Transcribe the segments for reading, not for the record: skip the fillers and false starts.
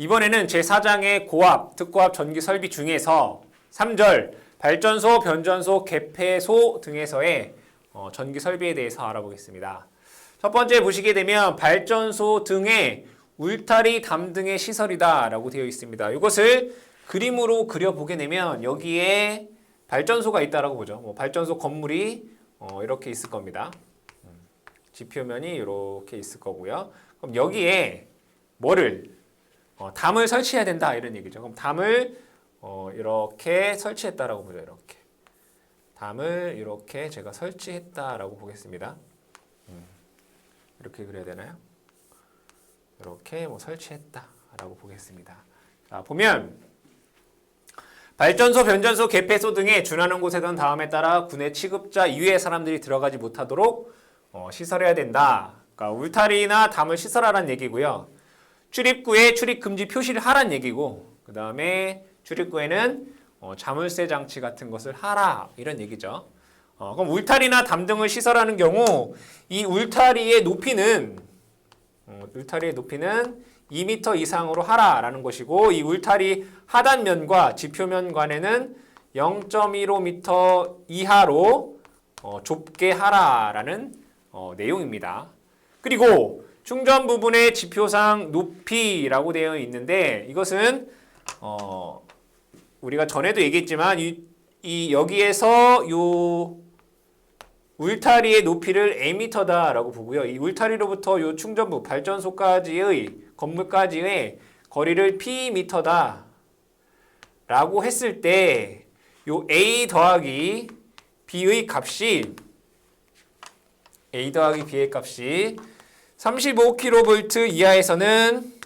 이번에는 제4장의 고압, 특고압 전기 설비 중에서 3절 발전소, 변전소, 개폐소 등에서의 전기 설비에 대해서 알아보겠습니다. 첫 번째 보시게 되면 발전소 등의 울타리 담등의 시설이다 라고 되어 있습니다. 이것을 그림으로 그려보게 되면 여기에 발전소가 있다라고 보죠. 발전소 건물이 이렇게 있을 겁니다. 지표면이 이렇게 있을 거고요. 그럼 여기에 뭐를 담을 설치해야 된다 이런 얘기죠. 그럼 담을 이렇게 설치했다라고 보죠. 이렇게 담을 이렇게 제가 설치했다라고 보겠습니다. 이렇게 그려야 되나요? 이렇게 설치했다라고 보겠습니다. 자, 보면 발전소, 변전소, 개폐소 등에 준하는 곳에선 다음에 따라 군의 취급자 이외의 사람들이 들어가지 못하도록 시설해야 된다. 그러니까 울타리나 담을 시설하라는 얘기고요. 출입구에 출입 금지 표시를 하라는 얘기고, 그 다음에 출입구에는 자물쇠 장치 같은 것을 하라 이런 얘기죠. 그럼 울타리나 담 등을 시설하는 경우 이 울타리의 높이는 2m 이상으로 하라라는 것이고, 이 울타리 하단면과 지표면 간에는 0.15m 이하로 좁게 하라라는 내용입니다. 그리고 충전 부분의 지표상 높이라고 되어 있는데, 이것은 우리가 전에도 얘기했지만 여기에서 요 울타리의 높이를 M다라고 보고요. 이 울타리로부터 요 충전부 발전소까지의 건물까지의 거리를 Pm다 라고 했을 때 요 A 더하기 B의 값이 35kV 이하에서는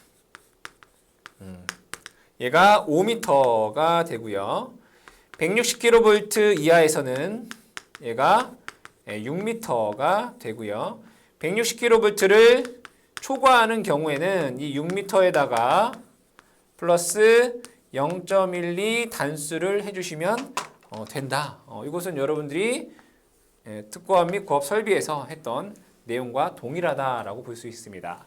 얘가 5m가 되고요. 160kV 이하에서는 얘가 6m가 되고요. 160kV를 초과하는 경우에는 이 6m에다가 플러스 0.12 단수를 해주시면 된다. 이것은 여러분들이 특고압 및 고압 설비에서 했던 내용과 동일하다라고 볼 수 있습니다.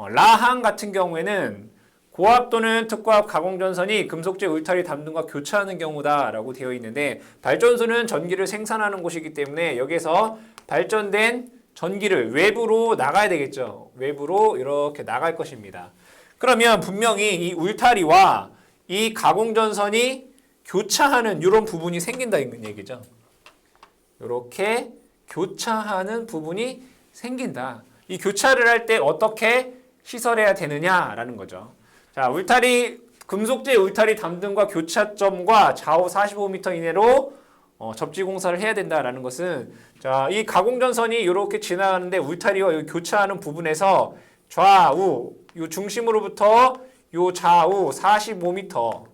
라항 같은 경우에는 고압 또는 특고압 가공전선이 금속재 울타리 담등과 교차하는 경우다라고 되어 있는데, 발전소는 전기를 생산하는 곳이기 때문에 여기에서 발전된 전기를 외부로 나가야 되겠죠. 외부로 이렇게 나갈 것입니다. 그러면 분명히 이 울타리와 이 가공전선이 교차하는 이런 부분이 생긴다는 얘기죠. 이렇게 교차하는 부분이 생긴다. 이 교차를 할 때 어떻게 시설해야 되느냐라는 거죠. 자, 금속재 울타리 담등과 교차점과 좌우 45m 이내로 접지 공사를 해야 된다라는 것은, 자, 이 가공전선이 이렇게 지나가는데 울타리와 교차하는 부분에서 좌우, 요 중심으로부터 요 좌우 45m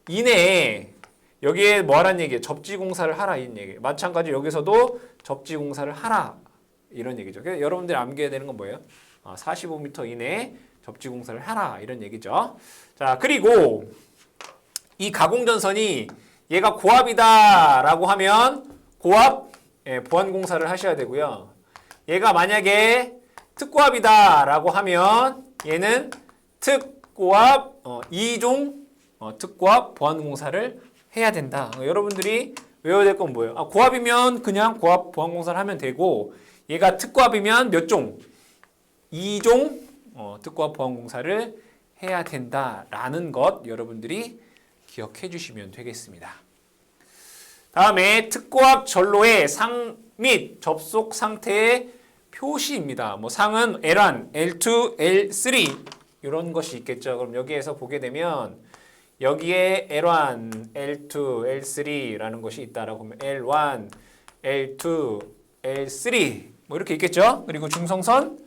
이내에 여기에 뭐 하라는 얘기예요? 접지 공사를 하라 이런 얘기예요. 마찬가지로 여기서도 접지 공사를 하라 이런 얘기죠. 그래서 여러분들이 암기해야 되는 건 뭐예요? 45m 이내에 접지 공사를 하라 이런 얘기죠. 자, 그리고 이 가공전선이 얘가 고압이다라고 하면 고압 보안 공사를 하셔야 되고요. 얘가 만약에 특고압이다라고 하면 얘는 특고압 2종 특고압 보안 공사를 해야 된다. 여러분들이 외워야 될 건 뭐예요? 고압이면 그냥 고압 보안 공사를 하면 되고, 얘가 특고압이면 몇 종? 2종 특고압 보안 공사를 해야 된다라는 것 여러분들이 기억해 주시면 되겠습니다. 다음에 특고압 전로의 상 및 접속 상태의 표시입니다. 상은 L1, L2, L3 이런 것이 있겠죠. 그럼 여기에서 보게 되면 여기에 L1, L2, L3라는 것이 있다라고 하면 L1, L2, L3 이렇게 있겠죠. 그리고 중성선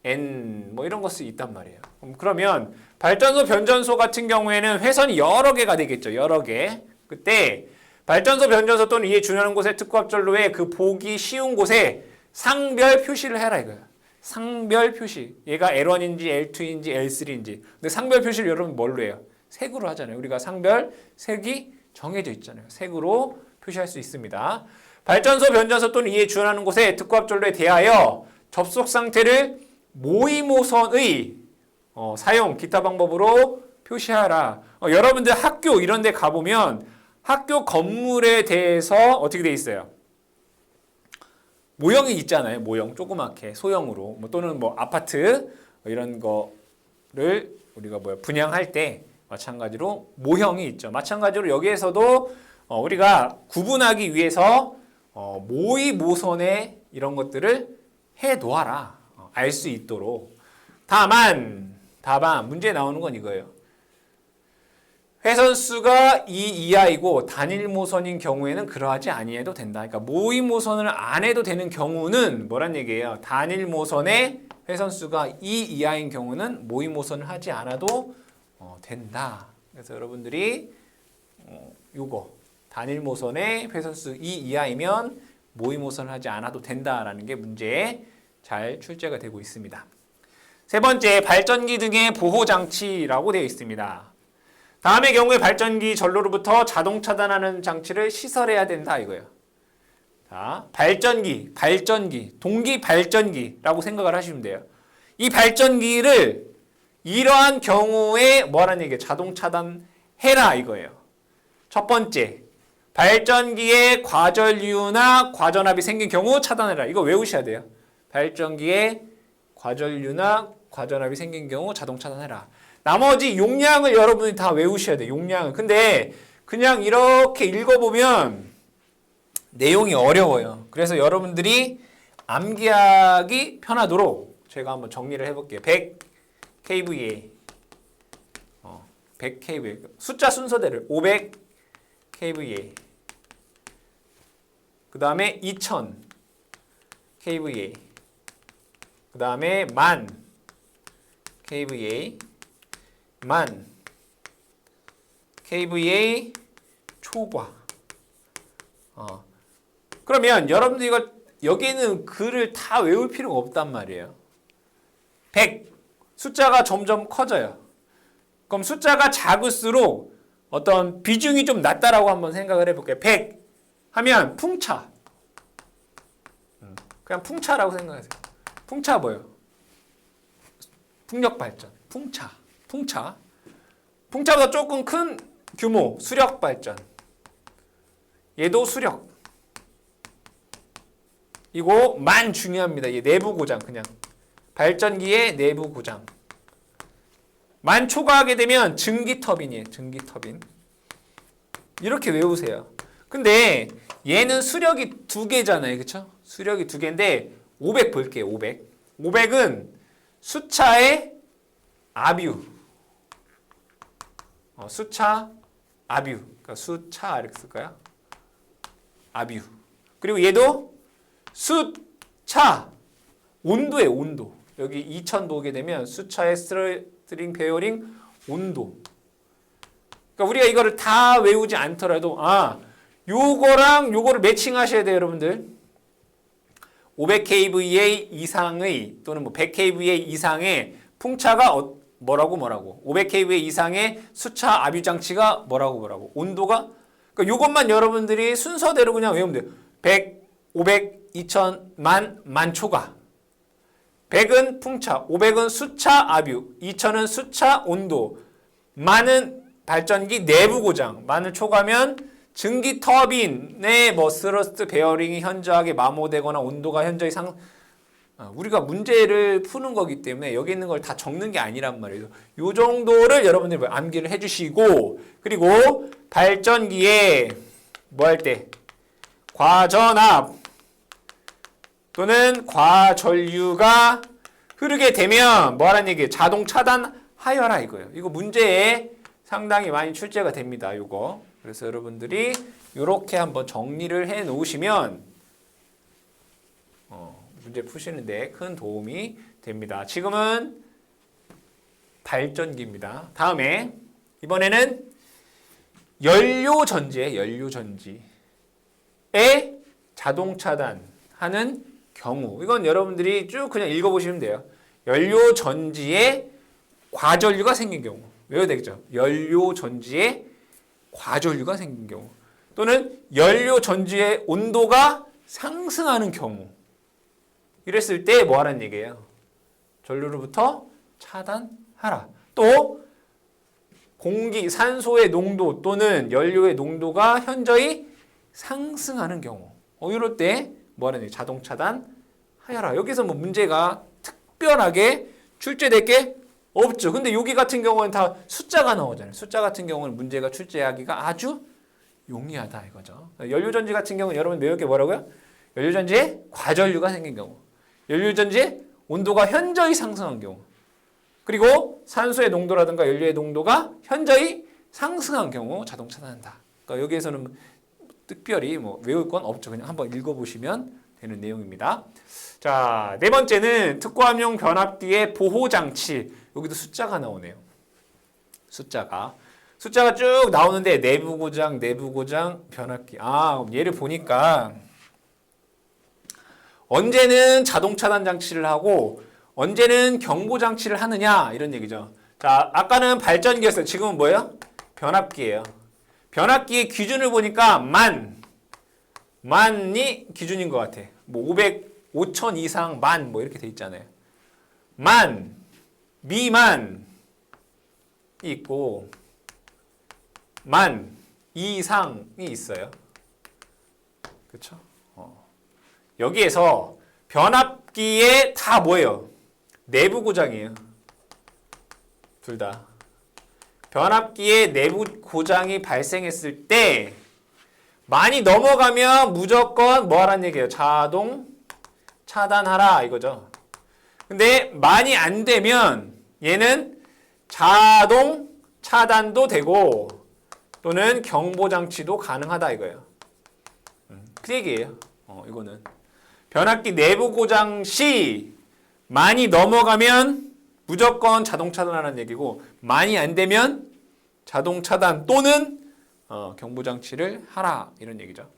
N 이런 것이 있단 말이에요. 그러면 발전소, 변전소 같은 경우에는 회선이 여러 개가 되겠죠. 여러 개. 그때 발전소, 변전소 또는 이에 준하는 곳의 특고압 전로에 그 보기 쉬운 곳에 상별 표시를 해라 이거야. 상별 표시. 얘가 L1인지 L2인지 L3인지. 근데 상별 표시를 여러분 뭘로 해요? 색으로 하잖아요. 우리가 상별 색이 정해져 있잖아요. 색으로 표시할 수 있습니다. 발전소, 변전소 또는 이에 준하는 곳에 특고압 전로에 대하여 접속 상태를 모의모선의 사용, 기타 방법으로 표시하라. 여러분들 학교 이런 데 가보면 학교 건물에 대해서 어떻게 돼 있어요? 모형이 있잖아요. 모형 조그맣게 소형으로 또는 뭐 아파트 이런 거를 우리가 분양할 때 마찬가지로 모형이 있죠. 마찬가지로 여기에서도 우리가 구분하기 위해서 모의모선에 이런 것들을 해 놓아라. 알 수 있도록. 다만 문제에 나오는 건 이거예요. 회선수가 2 이하이고 단일모선인 경우에는 그러하지 아니해도 된다. 그러니까 모의모선을 안 해도 되는 경우는 뭐란 얘기예요? 단일모선에 회선수가 2 이하인 경우는 모의모선을 하지 않아도 된다. 그래서 여러분들이 요거 단일모선에 회선수 2 이하이면 모의모선을 하지 않아도 된다라는 게 문제에 잘 출제가 되고 있습니다. 세 번째, 발전기 등의 보호장치라고 되어 있습니다. 다음의 경우에 발전기 전로로부터 자동 차단하는 장치를 시설해야 된다 이거예요. 자, 발전기, 동기 발전기라고 생각을 하시면 돼요. 이 발전기를 이러한 경우에 뭐라는 얘기예요? 자동 차단해라 이거예요. 첫 번째, 발전기에 과전류나 과전압이 생긴 경우 차단해라. 이거 외우셔야 돼요. 발전기에 과전류나 과전압이 생긴 경우 자동 차단해라. 나머지 용량을 여러분이 다 외우셔야 돼요. 용량을. 근데 그냥 이렇게 읽어보면 내용이 어려워요. 그래서 여러분들이 암기하기 편하도록 제가 한번 정리를 해볼게요. 100 kVA 100 kVA 숫자 순서대로 500 kVA 그 다음에 2000 kVA 그 다음에 1000 kVA kVA 초과. 그러면 여러분들 이걸 여기는 글을 다 외울 필요가 없단 말이에요. 100 숫자가 점점 커져요. 그럼 숫자가 작을수록 어떤 비중이 좀 낮다라고 한번 생각을 해볼게요. 100 하면 풍차. 그냥 풍차라고 생각하세요. 풍차 뭐예요? 풍력 발전. 풍차보다 조금 큰 규모 수력 발전. 얘도 수력. 이거 만 중요합니다. 얘 내부 고장 그냥. 발전기의 내부 고장. 만 초과하게 되면 증기 터빈이에요. 증기 터빈. 이렇게 외우세요. 근데 얘는 수력이 2개잖아요. 그렇죠? 수력이 2개인데 500 볼게요. 500. 500은 수차의 아뷰. 수차 아뷰. 그러니까 수차 이렇게 쓸까요? 아뷰. 그리고 얘도 수차 온도예요. 온도. 여기 2000 보게 되면 수차의 스트링 베어링 온도. 그러니까 우리가 이거를 다 외우지 않더라도 요거랑 요거를 매칭하셔야 돼요, 여러분들. 500 kVA 이상의 또는 뭐 100 kVA 이상의 풍차가 뭐라고 500 kVA 이상의 수차 압유 장치가 뭐라고 온도가 그러니까 요것만 여러분들이 순서대로 그냥 외우면 돼요. 100, 500, 2000, 만 초과. 100은 풍차, 500은 수차 압유, 2000은 수차 온도, 만은 발전기 내부 고장, 만을 초과하면 증기 터빈의 스러스트 베어링이 현저하게 마모되거나 온도가 현저히 우리가 문제를 푸는 거기 때문에 여기 있는 걸 다 적는 게 아니란 말이에요. 요 정도를 여러분들이 암기를 해주시고 그리고 발전기에 뭐 할 때 과전압 또는 과전류가 흐르게 되면 뭐라는 얘기예요? 자동 차단하여라 이거예요. 이거 문제에 상당히 많이 출제가 됩니다. 요거. 그래서 여러분들이 이렇게 한번 정리를 해 놓으시면 문제 푸시는데 큰 도움이 됩니다. 지금은 발전기입니다. 다음에 이번에는 연료전지에 자동 차단하는 경우 이건 여러분들이 쭉 그냥 읽어보시면 돼요. 연료전지에 과전류가 생긴 경우 외워야 되겠죠. 연료전지에 과전류가 생긴 경우 또는 연료전지의 온도가 상승하는 경우 이랬을 때 뭐 하라는 얘기예요? 전류로부터 차단하라. 하라. 또 공기, 산소의 농도 또는 연료의 농도가 현저히 상승하는 경우 이럴 때 뭐라는 얘기? 자동 차단하여라. 여기서 뭐 문제가 특별하게 출제될 게 없죠. 근데 여기 같은 경우는 다 숫자가 나오잖아요. 숫자 같은 경우는 문제가 출제하기가 아주 용이하다 이거죠. 연료전지 같은 경우는 여러분 외울 게 뭐라고요? 연료전지에 과전류가 생긴 경우, 연료전지에 온도가 현저히 상승한 경우, 그리고 산소의 농도라든가 연료의 농도가 현저히 상승한 경우 자동 차단한다. 그러니까 여기에서는 특별히 뭐 외울 건 없죠. 그냥 한번 읽어보시면 되는 내용입니다. 자, 네 번째는 특고함용 변압기의 보호장치. 여기도 숫자가 나오네요. 숫자가 쭉 나오는데 내부 고장, 변압기. 얘를 보니까 언제는 자동 차단 장치를 하고 언제는 경보 장치를 하느냐 이런 얘기죠. 자, 아까는 발전기였어요. 지금은 뭐예요? 변압기예요. 변압기의 기준을 보니까 만이 기준인 것 같아. 뭐 500, 5000 이상 만 뭐 이렇게 돼 있잖아요. 만, 미만이 있고 만 이상이 있어요. 그렇죠? 여기에서 변압기에 다 뭐예요? 내부 고장이에요. 둘 다. 변압기에 내부 고장이 발생했을 때 많이 넘어가면 무조건 뭐 하라는 얘기예요? 자동 차단하라 이거죠. 근데 많이 안 되면 얘는 자동 차단도 되고 또는 경보 장치도 가능하다 이거예요. 그 얘기예요. 이거는 변압기 내부 고장 시 많이 넘어가면 무조건 자동 차단하라는 얘기고 많이 안 되면 자동 차단 또는 경보 장치를 하라 이런 얘기죠.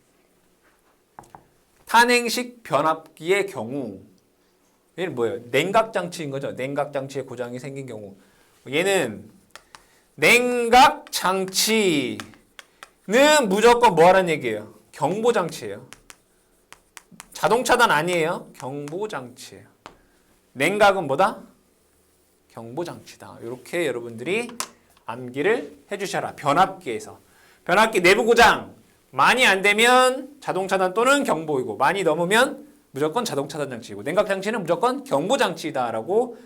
탄행식 변압기의 경우 얘는 뭐예요? 냉각 장치인 거죠. 냉각 장치에 고장이 생긴 경우 얘는 냉각 장치는 무조건 뭐 하라는 얘기예요? 경보 장치예요. 자동 차단 아니에요. 경보 장치예요. 냉각은 뭐다? 경보 장치다. 이렇게 여러분들이 암기를 해주셔라. 변압기에서. 변압기 내부 고장 많이 안 되면 자동 차단 또는 경보이고 많이 넘으면 무조건 자동 차단 장치이고 냉각 장치는 무조건 경보 장치다라고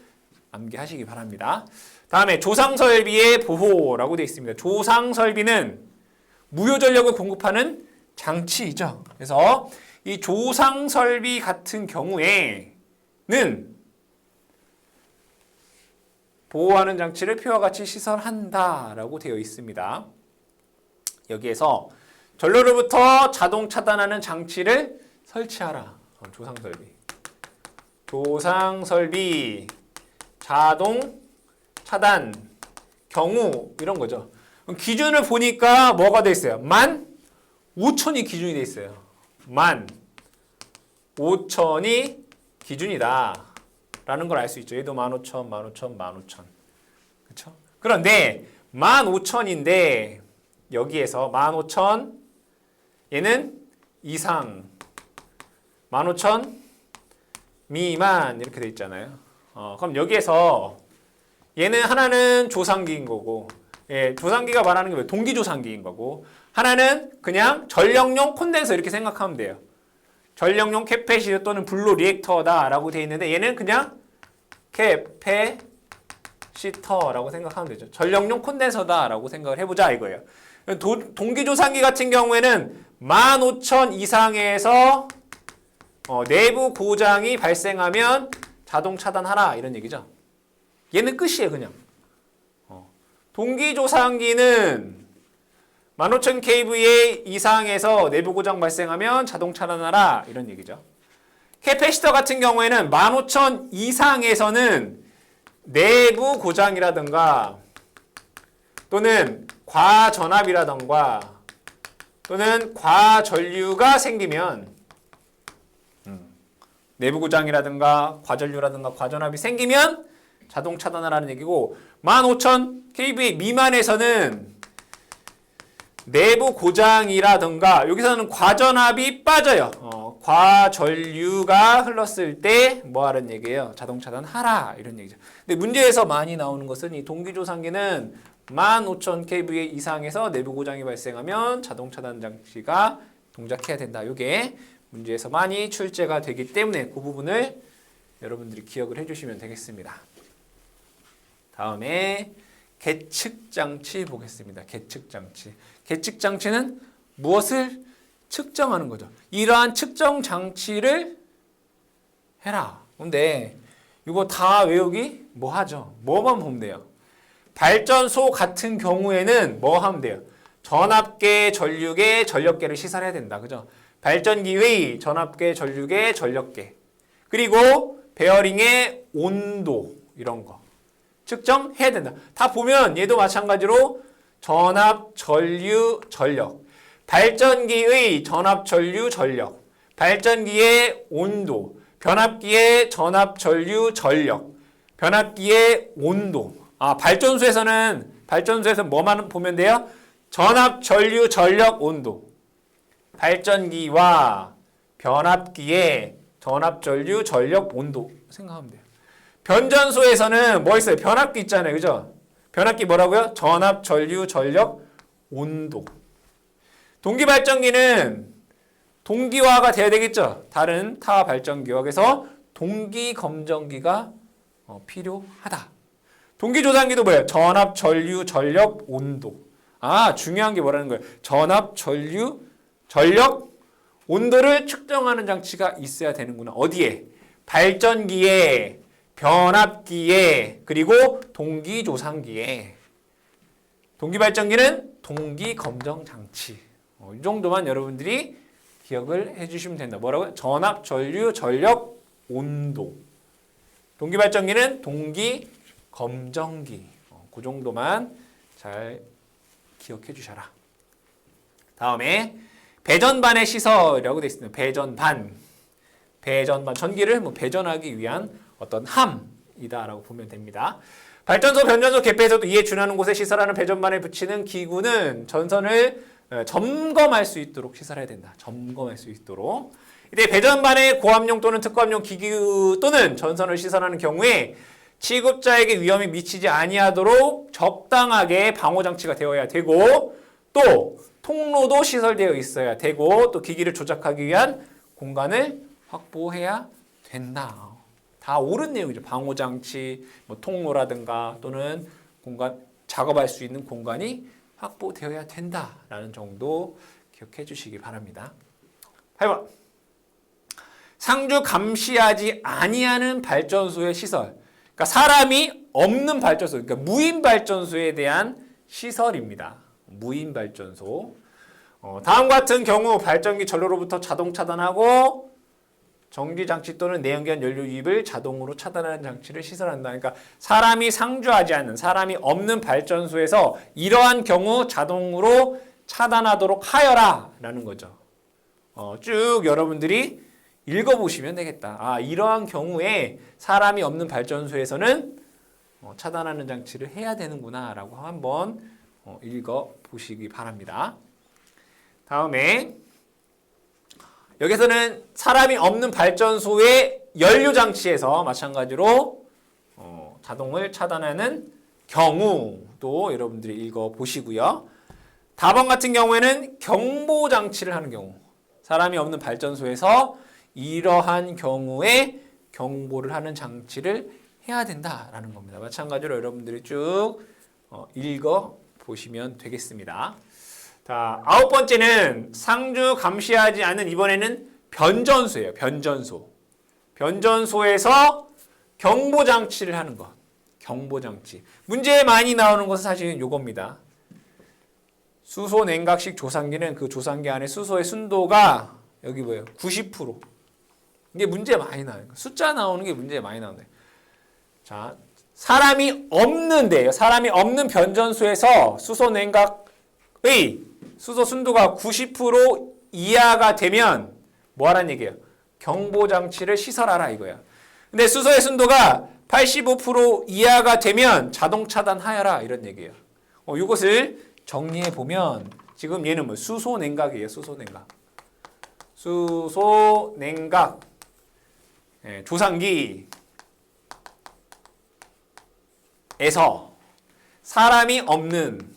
암기하시기 바랍니다. 다음에 조상 설비의 보호라고 되어 있습니다. 조상 설비는 무효 전력을 공급하는 장치이죠. 그래서 이 조상 설비 같은 경우에는 보호하는 장치를 표와 같이 시설한다라고 되어 있습니다. 여기에서 전로로부터 자동 차단하는 장치를 설치하라. 조상 설비. 조상 설비, 자동 차단, 경우 이런 거죠. 기준을 보니까 뭐가 돼 있어요? 15,000이 기준이 돼 있어요. 15,000이 기준이다. 라는 걸 알 수 있죠. 얘도 15,000, 15,000, 15,000. 그렇죠? 그런데 15,000인데 여기에서 15,000 얘는 이상 15,000 미만 이렇게 돼 있잖아요. 그럼 여기에서 얘는 하나는 조상기인 거고 조상기가 말하는 게 뭐예요? 동기조상기인 거고 하나는 그냥 전력용 콘덴서 이렇게 생각하면 돼요. 전력용 캐패시터 또는 블로 리액터다라고 되어 있는데 얘는 그냥 캐패시터라고 생각하면 되죠. 전력용 콘덴서다라고 생각을 해보자 이거예요. 동기조상기 같은 경우에는 15,000 이상에서 내부 고장이 발생하면 자동 차단하라 이런 얘기죠. 얘는 끝이에요 그냥. 동기조상기는 15,000kVA 이상에서 내부 고장 발생하면 자동 차단하라 이런 얘기죠. 캐패시터 같은 경우에는 15,000 이상에서는 내부 고장이라든가 또는 과전압이라든가 또는 과전류가 생기면 내부 고장이라든가 과전류라든가 과전압이 생기면 자동 차단하라는 얘기고 15,000kVA 미만에서는 내부 고장이라든가 여기서는 과전압이 빠져요. 과전류가 흘렀을 때 뭐 하라는 얘기예요? 자동 차단하라 이런 얘기죠. 근데 문제에서 많이 나오는 것은 이 동기조산기는 15,000kVA 이상에서 내부 고장이 발생하면 자동 차단 장치가 동작해야 된다. 이게 문제에서 많이 출제가 되기 때문에 그 부분을 여러분들이 기억을 해주시면 되겠습니다. 다음에 계측장치 보겠습니다. 계측장치. 계측장치는 무엇을 측정하는 거죠. 이러한 측정 장치를 해라. 근데 이거 다 외우기 뭐 하죠? 뭐만 보면 돼요? 발전소 같은 경우에는 뭐 하면 돼요? 전압계, 전류계, 전력계를 시설해야 된다. 그죠? 발전기의 전압계, 전류계, 전력계. 그리고 베어링의 온도 이런 거 측정해야 된다. 다 보면 얘도 마찬가지로 전압, 전류, 전력. 발전기의 전압, 전류, 전력. 발전기의 온도. 변압기의 전압, 전류, 전력. 변압기의 온도. 발전소에서 뭐만 보면 돼요? 전압, 전류, 전력, 온도. 발전기와 변압기의 전압, 전류, 전력, 온도 생각하면 돼요. 변전소에서는 뭐 있어요? 변압기 있잖아요. 그죠? 변압기 뭐라고요? 전압, 전류, 전력, 온도. 동기발전기는 동기화가 돼야 되겠죠? 다른 타 발전기와. 그래서 동기검정기가 필요하다. 동기조산기도 뭐예요? 전압, 전류, 전력, 온도. 중요한 게 뭐라는 거예요? 전압, 전류, 전력, 온도를 측정하는 장치가 있어야 되는구나. 어디에? 발전기에, 변압기에, 그리고 동기조산기에. 동기발전기는 동기검정장치. 이 정도만 여러분들이 기억을 해주시면 된다. 뭐라고요? 전압, 전류, 전력, 온도. 동기발전기는 동기검정기. 그 정도만 잘 기억해 주셔라. 다음에 배전반의 시설이라고 되어 있습니다. 배전반. 전기를 배전하기 위한 어떤 함이다라고 보면 됩니다. 발전소, 변전소, 개폐에서도 이에 준하는 곳에 시설하는 배전반에 붙이는 기구는 전선을 점검할 수 있도록 시설해야 된다. 점검할 수 있도록. 이때 배전반에 고압용 또는 특고압용 기구 또는 전선을 시설하는 경우에 취급자에게 위험이 미치지 아니하도록 적당하게 방호장치가 되어야 되고, 또 통로도 시설되어 있어야 되고, 또 기기를 조작하기 위한 공간을 확보해야 된다. 다 옳은 내용이죠. 방호장치, 통로라든가 또는 공간, 작업할 수 있는 공간이 확보되어야 된다라는 정도 기억해 주시기 바랍니다. 8번. 상주 감시하지 아니하는 발전소의 시설. 그러니까 사람이 없는 발전소, 그러니까 무인 발전소에 대한 시설입니다. 무인 발전소. 다음 같은 경우 발전기 전로로부터 자동 차단하고 정지장치 또는 내연기관 연료 유입을 자동으로 차단하는 장치를 시설한다. 그러니까 사람이 상주하지 않는, 사람이 없는 발전소에서 이러한 경우 자동으로 차단하도록 하여라 라는 거죠. 쭉 여러분들이 읽어보시면 되겠다. 이러한 경우에 사람이 없는 발전소에서는 차단하는 장치를 해야 되는구나 라고 한번 읽어보시기 바랍니다. 다음에 여기서는 사람이 없는 발전소의 연료장치에서 마찬가지로 자동을 차단하는 경우도 여러분들이 읽어보시고요. 다번 같은 경우에는 경보장치를 하는 경우, 사람이 없는 발전소에서 이러한 경우에 경보를 하는 장치를 해야 된다라는 겁니다. 마찬가지로 여러분들이 쭉 읽어보시면 되겠습니다. 자, 9번째는 상주 감시하지 않은, 이번에는 변전소예요. 변전소. 변전소에서 경보장치를 하는 것. 경보장치. 문제에 많이 나오는 것은 사실은 이겁니다. 수소 냉각식 조산기는 그 조산기 안에 수소의 순도가 여기 뭐예요? 90%. 이게 문제 많이 나와요. 숫자 나오는 게 문제 많이 나오네요. 자, 사람이 없는데요. 사람이 없는 변전소에서 수소 냉각의 수소 순도가 90% 이하가 되면 뭐 하라는 얘기예요? 경보장치를 시설하라 이거야. 근데 수소의 순도가 85% 이하가 되면 자동 차단하여라 이런 얘기예요. 이것을 정리해 보면 지금 얘는 뭐 수소 냉각이에요. 수소 냉각. 수소, 냉각, 조상기에서 사람이 없는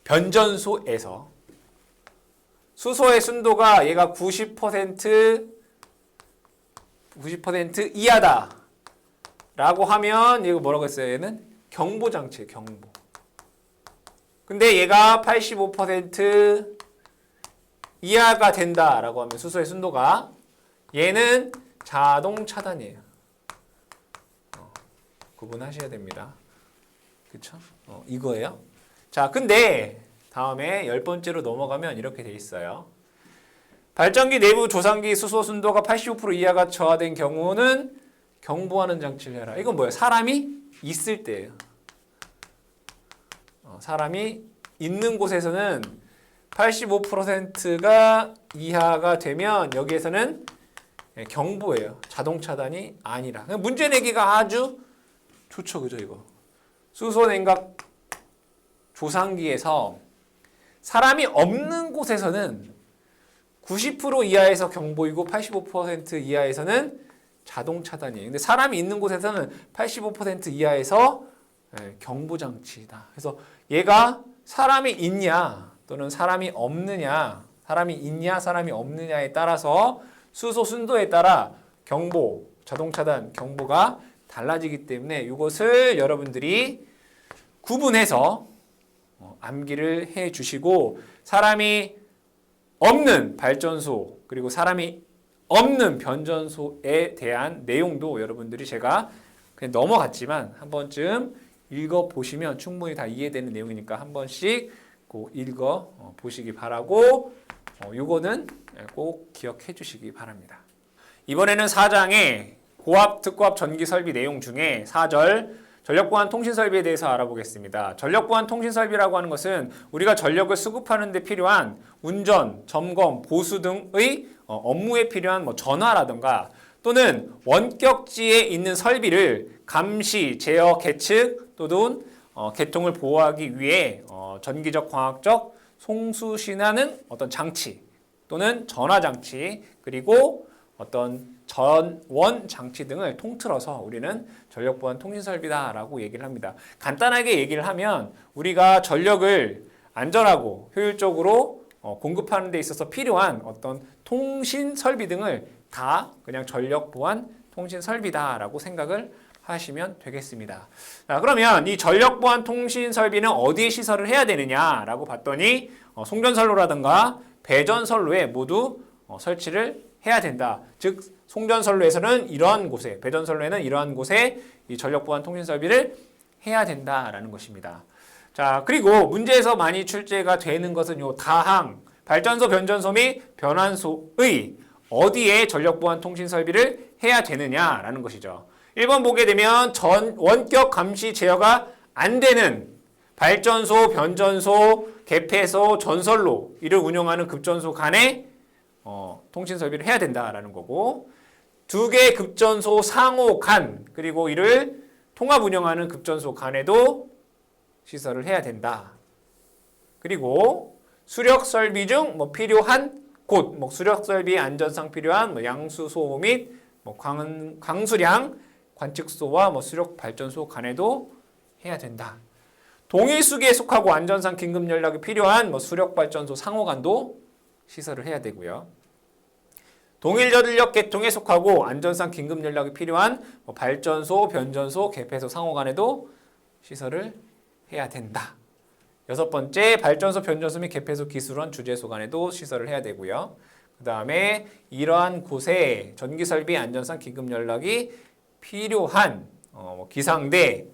변전소에서 수소의 순도가 얘가 90% 이하다 라고 하면 이거 뭐라고 했어요? 얘는 경보장치예요. 경보. 근데 얘가 85% 이하가 된다라고 하면 수소의 순도가 얘는 자동 차단이에요. 구분하셔야 됩니다. 그쵸? 이거예요. 자, 근데 다음에 10번째로 넘어가면 이렇게 돼 있어요. 발전기 내부 조상기 수소 순도가 85% 이하가 저하된 경우는 경보하는 장치를 해라. 이건 뭐예요? 사람이 있을 때예요. 사람이 있는 곳에서는 85%가 이하가 되면 여기에서는 경보예요. 자동 차단이 아니라. 문제 내기가 아주 좋죠. 그죠, 이거. 수소 냉각 조상기에서 사람이 없는 곳에서는 90% 이하에서 경보이고 85% 이하에서는 자동 차단이에요. 근데 사람이 있는 곳에서는 85% 이하에서 경보 장치다. 그래서 얘가 사람이 있냐 또는 사람이 없느냐, 사람이 있냐 사람이 없느냐에 따라서 수소 순도에 따라 경보, 자동 차단 경보가 달라지기 때문에 이것을 여러분들이 구분해서 암기를 해 주시고, 사람이 없는 발전소 그리고 사람이 없는 변전소에 대한 내용도 여러분들이 제가 그냥 넘어갔지만 한 번쯤 읽어보시면 충분히 다 이해되는 내용이니까 한 번씩 꼭 읽어보시기 바라고, 요거는 꼭 기억해 주시기 바랍니다. 이번에는 4장의 고압, 특고압 전기 설비 내용 중에 4절 전력보안 통신 설비에 대해서 알아보겠습니다. 전력보안 통신 설비라고 하는 것은 우리가 전력을 수급하는 데 필요한 운전, 점검, 보수 등의 업무에 필요한 전화라든가 또는 원격지에 있는 설비를 감시, 제어, 계측 또는 개통을 보호하기 위해 전기적, 광학적 송수신하는 어떤 장치 또는 전화 장치 그리고 어떤 전원 장치 등을 통틀어서 우리는 전력보안 통신 설비다라고 얘기를 합니다. 간단하게 얘기를 하면 우리가 전력을 안전하고 효율적으로 공급하는 데 있어서 필요한 어떤 통신 설비 등을 다 그냥 전력보안 통신 설비다라고 생각을 하시면 되겠습니다. 자, 그러면 이 전력보안 통신 설비는 어디에 시설을 해야 되느냐라고 봤더니 송전선로라든가 배전선로에 모두 설치를 해야 된다. 즉 송전선로에서는 이러한 곳에, 배전선로에는 이러한 곳에 이 전력보안 통신 설비를 해야 된다라는 것입니다. 자, 그리고 문제에서 많이 출제가 되는 것은 요 다항, 발전소, 변전소 및 변환소의 어디에 전력보안 통신 설비를 해야 되느냐라는 것이죠. 1번 보게 되면 원격 감시 제어가 안 되는 발전소, 변전소, 개폐소, 전선로 이를 운영하는 급전소 간에 통신 설비를 해야 된다라는 거고, 두 개의 급전소 상호 간 그리고 이를 통합 운영하는 급전소 간에도 시설을 해야 된다. 그리고 수력 설비 중 필요한 곳, 수력 설비 안전상 필요한 양수소 및 강수량 관측소와 수력 발전소 간에도 해야 된다. 동일수기에 속하고 안전상 긴급 연락이 필요한 수력 발전소 상호 간도 시설을 해야 되고요. 동일 전력 계통에 속하고 안전상 긴급 연락이 필요한 발전소, 변전소, 개폐소 상호 간에도 시설을 해야 된다. 6번째, 발전소, 변전소 및 개폐소, 기술원, 주재소 간에도 시설을 해야 되고요. 그 다음에 이러한 곳에 전기설비 안전상 긴급 연락이 필요한 기상대,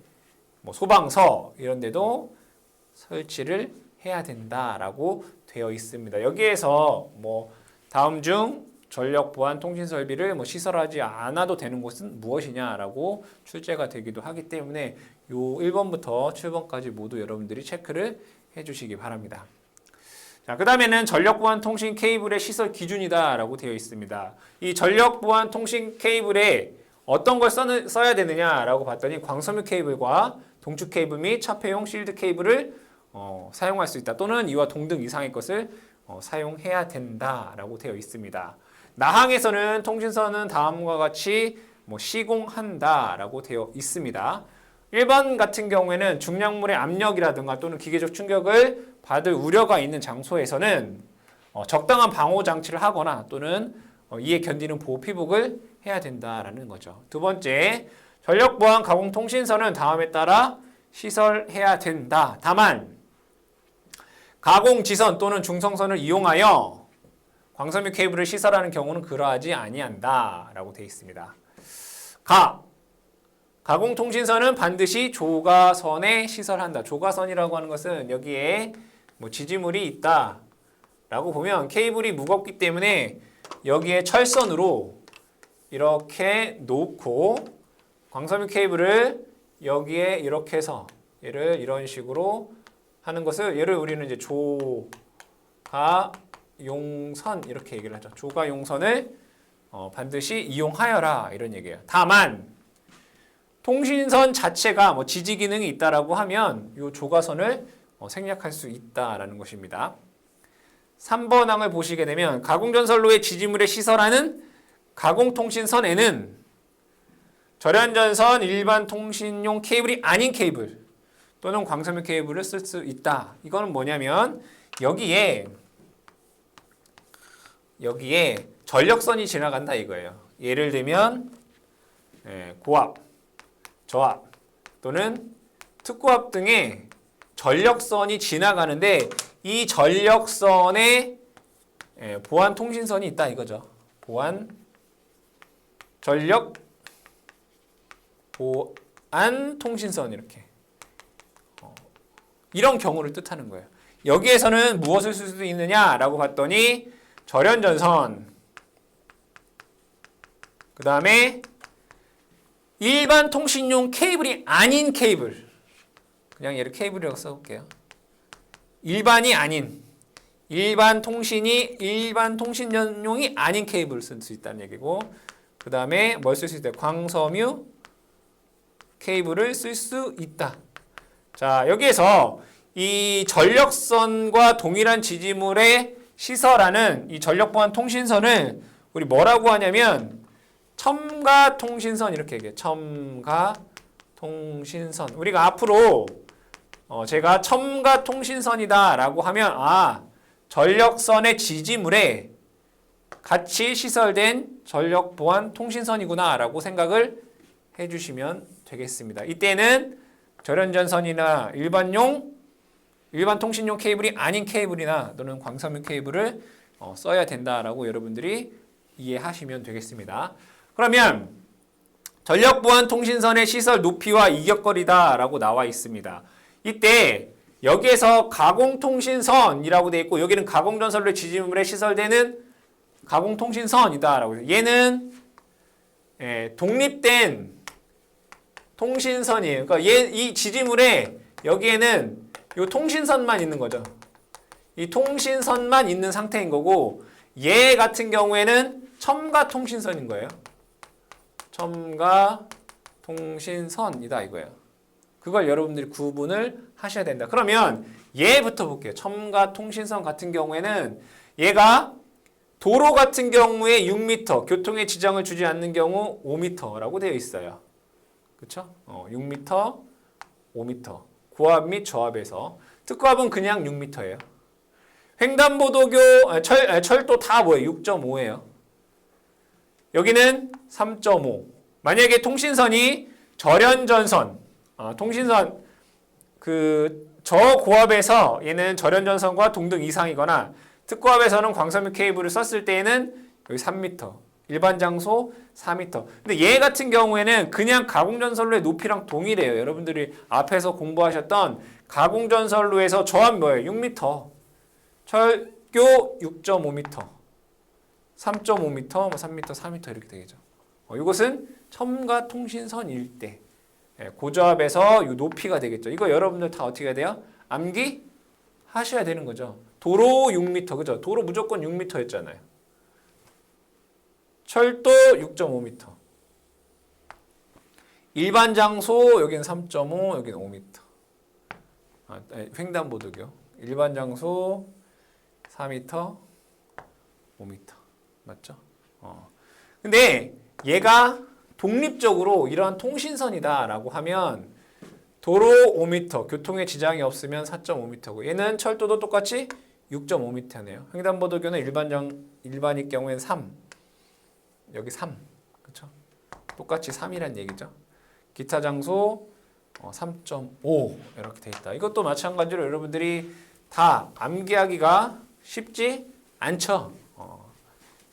소방서 이런 데도 설치를 해야 된다라고 되어 있습니다. 여기에서 다음 중 전력보안 통신 설비를 시설하지 않아도 되는 곳은 무엇이냐라고 출제가 되기도 하기 때문에 요 1번부터 7번까지 모두 여러분들이 체크를 해주시기 바랍니다. 자, 그 다음에는 전력보안 통신 케이블의 시설 기준이다라고 되어 있습니다. 이 전력보안 통신 케이블에 어떤 걸 써야 되느냐라고 봤더니 광섬유 케이블과 동축 케이블 및 차폐용 실드 케이블을 사용할 수 있다. 또는 이와 동등 이상의 것을 사용해야 된다라고 되어 있습니다. 나항에서는 통신선은 다음과 같이 시공한다라고 되어 있습니다. 1번 같은 경우에는 중량물의 압력이라든가 또는 기계적 충격을 받을 우려가 있는 장소에서는 적당한 방호 장치를 하거나 또는 이에 견디는 보호 피복을 해야 된다라는 거죠. 두 번째, 전력 보안 가공 통신선은 다음에 따라 시설해야 된다. 다만 가공 지선 또는 중성선을 이용하여 광섬유 케이블을 시설하는 경우는 그러하지 아니한다라고 되어 있습니다. 가공 통신선은 반드시 조가선에 시설한다. 조가선이라고 하는 것은 여기에 지지물이 있다라고 보면 케이블이 무겁기 때문에 여기에 철선으로 이렇게 놓고 광섬유 케이블을 여기에 이렇게 해서 얘를 이런 식으로 하는 것을 얘를 우리는 이제 조가용선 이렇게 얘기를 하죠. 조가용선을 반드시 이용하여라 이런 얘기예요. 다만 통신선 자체가 지지 기능이 있다라고 하면 이 조가선을 생략할 수 있다라는 것입니다. 3번 항을 보시게 되면 가공전선로의 지지물에 시설하는 가공통신선에는 절연전선 일반 통신용 케이블이 아닌 케이블 또는 광섬유 케이블을 쓸 수 있다. 이거는 뭐냐면 여기에 전력선이 지나간다 이거예요. 예를 들면 고압, 저압 또는 특고압 등의 전력선이 지나가는데 이 전력선에 보안 통신선이 있다 이거죠. 전력 보안 통신선 이렇게 이런 경우를 뜻하는 거예요. 여기에서는 무엇을 쓸 수 있느냐라고 봤더니 절연전선, 그 다음에 일반 통신용 케이블이 아닌 케이블, 그냥 얘를 케이블이라고 써볼게요. 일반이 아닌, 일반 통신용이 아닌 케이블을 쓸 수 있다는 얘기고, 그 다음에 뭘 쓸 수 있다? 광섬유 케이블을 쓸 수 있다. 자, 여기에서 이 전력선과 동일한 지지물에 시설하는 이 전력보안 통신선을 우리 뭐라고 하냐면 첨가통신선 이렇게 얘기해요. 첨가통신선. 우리가 앞으로 제가 첨가통신선이다 라고 하면 전력선의 지지물에 같이 시설된 전력보안 통신선이구나 라고 생각을 해주시면 되겠습니다. 이때는 절연전선이나 일반 통신용 케이블이 아닌 케이블이나 또는 광섬유 케이블을 써야 된다라고 여러분들이 이해하시면 되겠습니다. 그러면 전력보안 통신선의 시설 높이와 이격거리다라고 나와 있습니다. 이때 여기에서 가공통신선이라고 되어 있고 여기는 가공전선로의 지지물에 시설되는 가공통신선이다라고 해요. 얘는 독립된 통신선이에요. 그러니까 이 지지물에 여기에는 이 통신선만 있는 거죠. 이 통신선만 있는 상태인 거고 얘 같은 경우에는 첨가통신선인 거예요. 첨가통신선이다 이거예요. 그걸 여러분들이 구분을 하셔야 된다. 그러면 얘부터 볼게요. 첨가통신선 같은 경우에는 얘가 도로 같은 경우에 6m, 교통에 지장을 주지 않는 경우 5m라고 되어 있어요. 그렇죠? 6m, 5m. 고압 및 저압에서 특고압은 그냥 6m예요. 횡단보도교, 철도 다 뭐예요? 6.5예요. 여기는 3.5. 만약에 통신선이 절연전선, 통신선 저고압에서 얘는 절연전선과 동등 이상이거나 특고압에서는 광섬유 케이블을 썼을 때에는 여기 3m, 일반 장소 4m. 근데 얘 같은 경우에는 그냥 가공전선로의 높이랑 동일해요. 여러분들이 앞에서 공부하셨던 가공전선로에서 저압 뭐예요? 6m. 철교 6.5m. 3.5m, 3m, 4m 이렇게 되겠죠. 이것은 첨가통신선일 때 고저압에서 이 높이가 되겠죠. 이거 여러분들 다 어떻게 해야 돼요? 암기하셔야 되는 거죠. 도로 6m, 그죠? 도로 무조건 6m였잖아요. 철도 6.5m. 일반 장소 여기는 3.5, 여기는 5m. 횡단보도교. 일반 장소 4m, 5m. 맞죠? 근데 얘가 독립적으로 이러한 통신선이다라고 하면 도로 5m, 교통에 지장이 없으면 4.5m고 얘는 철도도 똑같이 6.5m네요. 횡단보도교는 일반일 경우에는 3. 여기 3. 그렇죠? 똑같이 3이란 얘기죠. 기타 장소 3.5 이렇게 돼 있다. 이것도 마찬가지로 여러분들이 다 암기하기가 쉽지 않죠.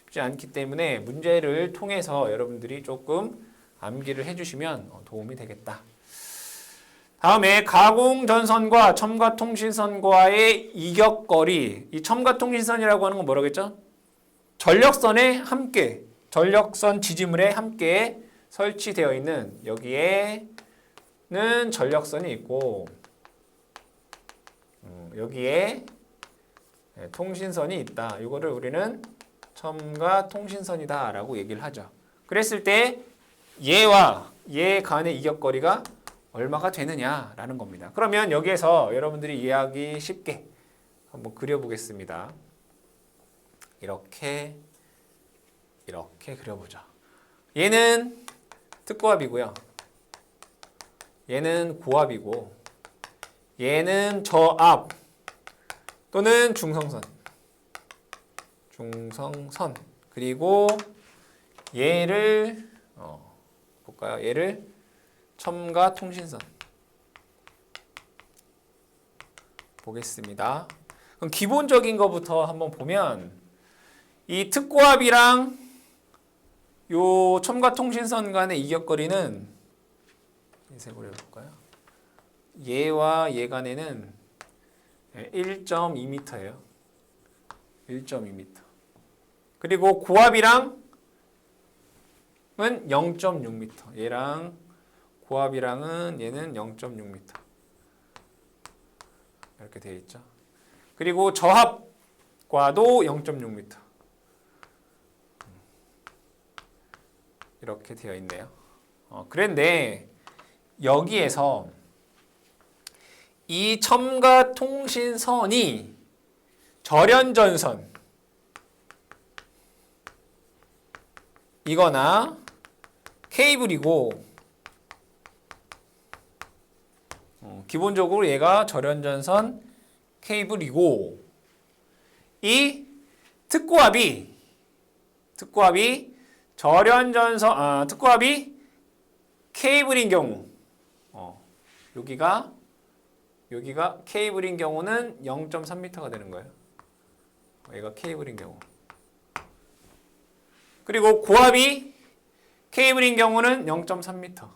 쉽지 않기 때문에 문제를 통해서 여러분들이 조금 암기를 해주시면 도움이 되겠다. 다음에 가공전선과 첨가통신선과의 이격거리. 이 첨가통신선이라고 하는 건 뭐라겠죠? 전력선에 함께, 전력선 지지물에 함께 설치되어 있는 여기에는 전력선이 있고 여기에 통신선이 있다. 이거를 우리는 첨가통신선이다 라고 얘기를 하죠. 그랬을 때 얘와 얘 간의 이격거리가 얼마가 되느냐라는 겁니다. 그러면 여기에서 여러분들이 이해하기 쉽게 한번 그려보겠습니다. 이렇게 그려보죠. 얘는 특고압이고요. 얘는 고압이고 얘는 저압 또는 중성선. 그리고 얘를 볼까요? 얘를 첨가통신선 보겠습니다. 그럼 기본적인 것부터 한번 보면 이 특고압이랑 요 첨가통신선 간의 이격거리는 인쇄로 해볼까요? 얘와 얘 간에는 1.2m예요. 1.2m. 그리고 고압이랑은 0.6m. 얘랑 고압이랑은 얘는 0.6m. 이렇게 되어 있죠. 그리고 저합과도 0.6m. 이렇게 되어 있네요. 그런데 여기에서 이 첨가통신선이 절연전선 이거나 케이블이고 기본적으로 얘가 절연전선 케이블이고 이 특고압이 특고압이 케이블인 경우 여기가 케이블인 경우는 0.3m가 되는 거예요. 얘가 케이블인 경우. 그리고 고압이 케이블인 경우는 0.3m.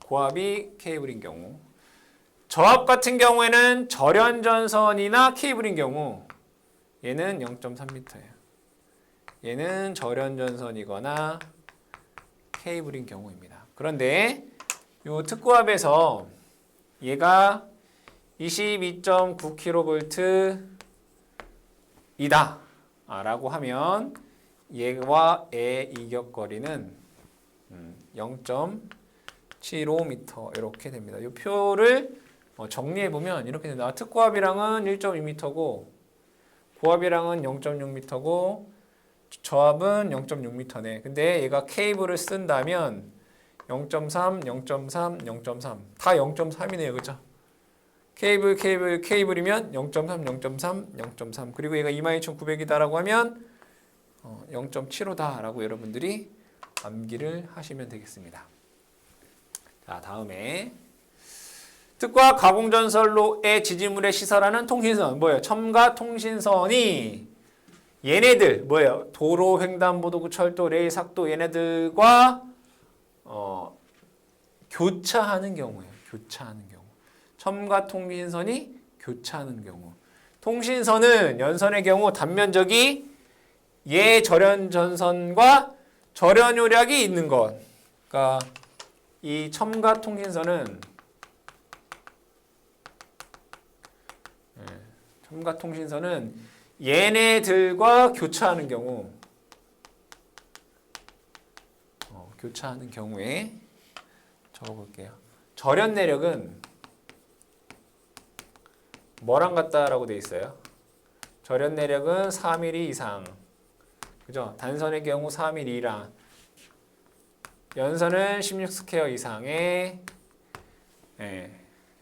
고압이 케이블인 경우. 저압 같은 경우에는 절연전선이나 케이블인 경우 얘는 0.3m예요. 얘는 절연전선이거나 케이블인 경우입니다. 그런데 이 특고압에서 얘가 22.9kV 이다 라고 하면 얘와 얘 이격거리는 0.75m 이렇게 됩니다. 이 표를 정리해보면 이렇게 된다. 특고압이랑은 1.2m고 고압이랑은 0.6m고 저압은 0.6m네. 근데 얘가 케이블을 쓴다면 0.3, 0.3, 0.3 다 0.3이네요. 그죠? 케이블이면 0.3, 0.3, 0.3 그리고 얘가 22,900이다라고 하면 0.75다라고 여러분들이 암기를 하시면 되겠습니다. 자, 다음에 특고압 가공전선로의 지지물에 시설하는 통신선 뭐예요? 첨가통신선이 얘네들 뭐예요? 도로, 횡단보도구, 철도, 레일, 삭도 얘네들과 교차하는 경우예요. 교차하는 경우. 첨가통신선이 교차하는 경우. 통신선은 연선의 경우 단면적이 얘 절연전선과 절연요략이 있는 것. 그러니까 이 첨가통신선은 얘네들과 교차하는 경우 교차하는 경우에 적어볼게요. 절연 내력은 뭐랑 같다라고 돼 있어요? 절연 내력은 4mm 이상. 그죠? 단선의 경우 4mm랑 연선은 16 스퀘어 이상의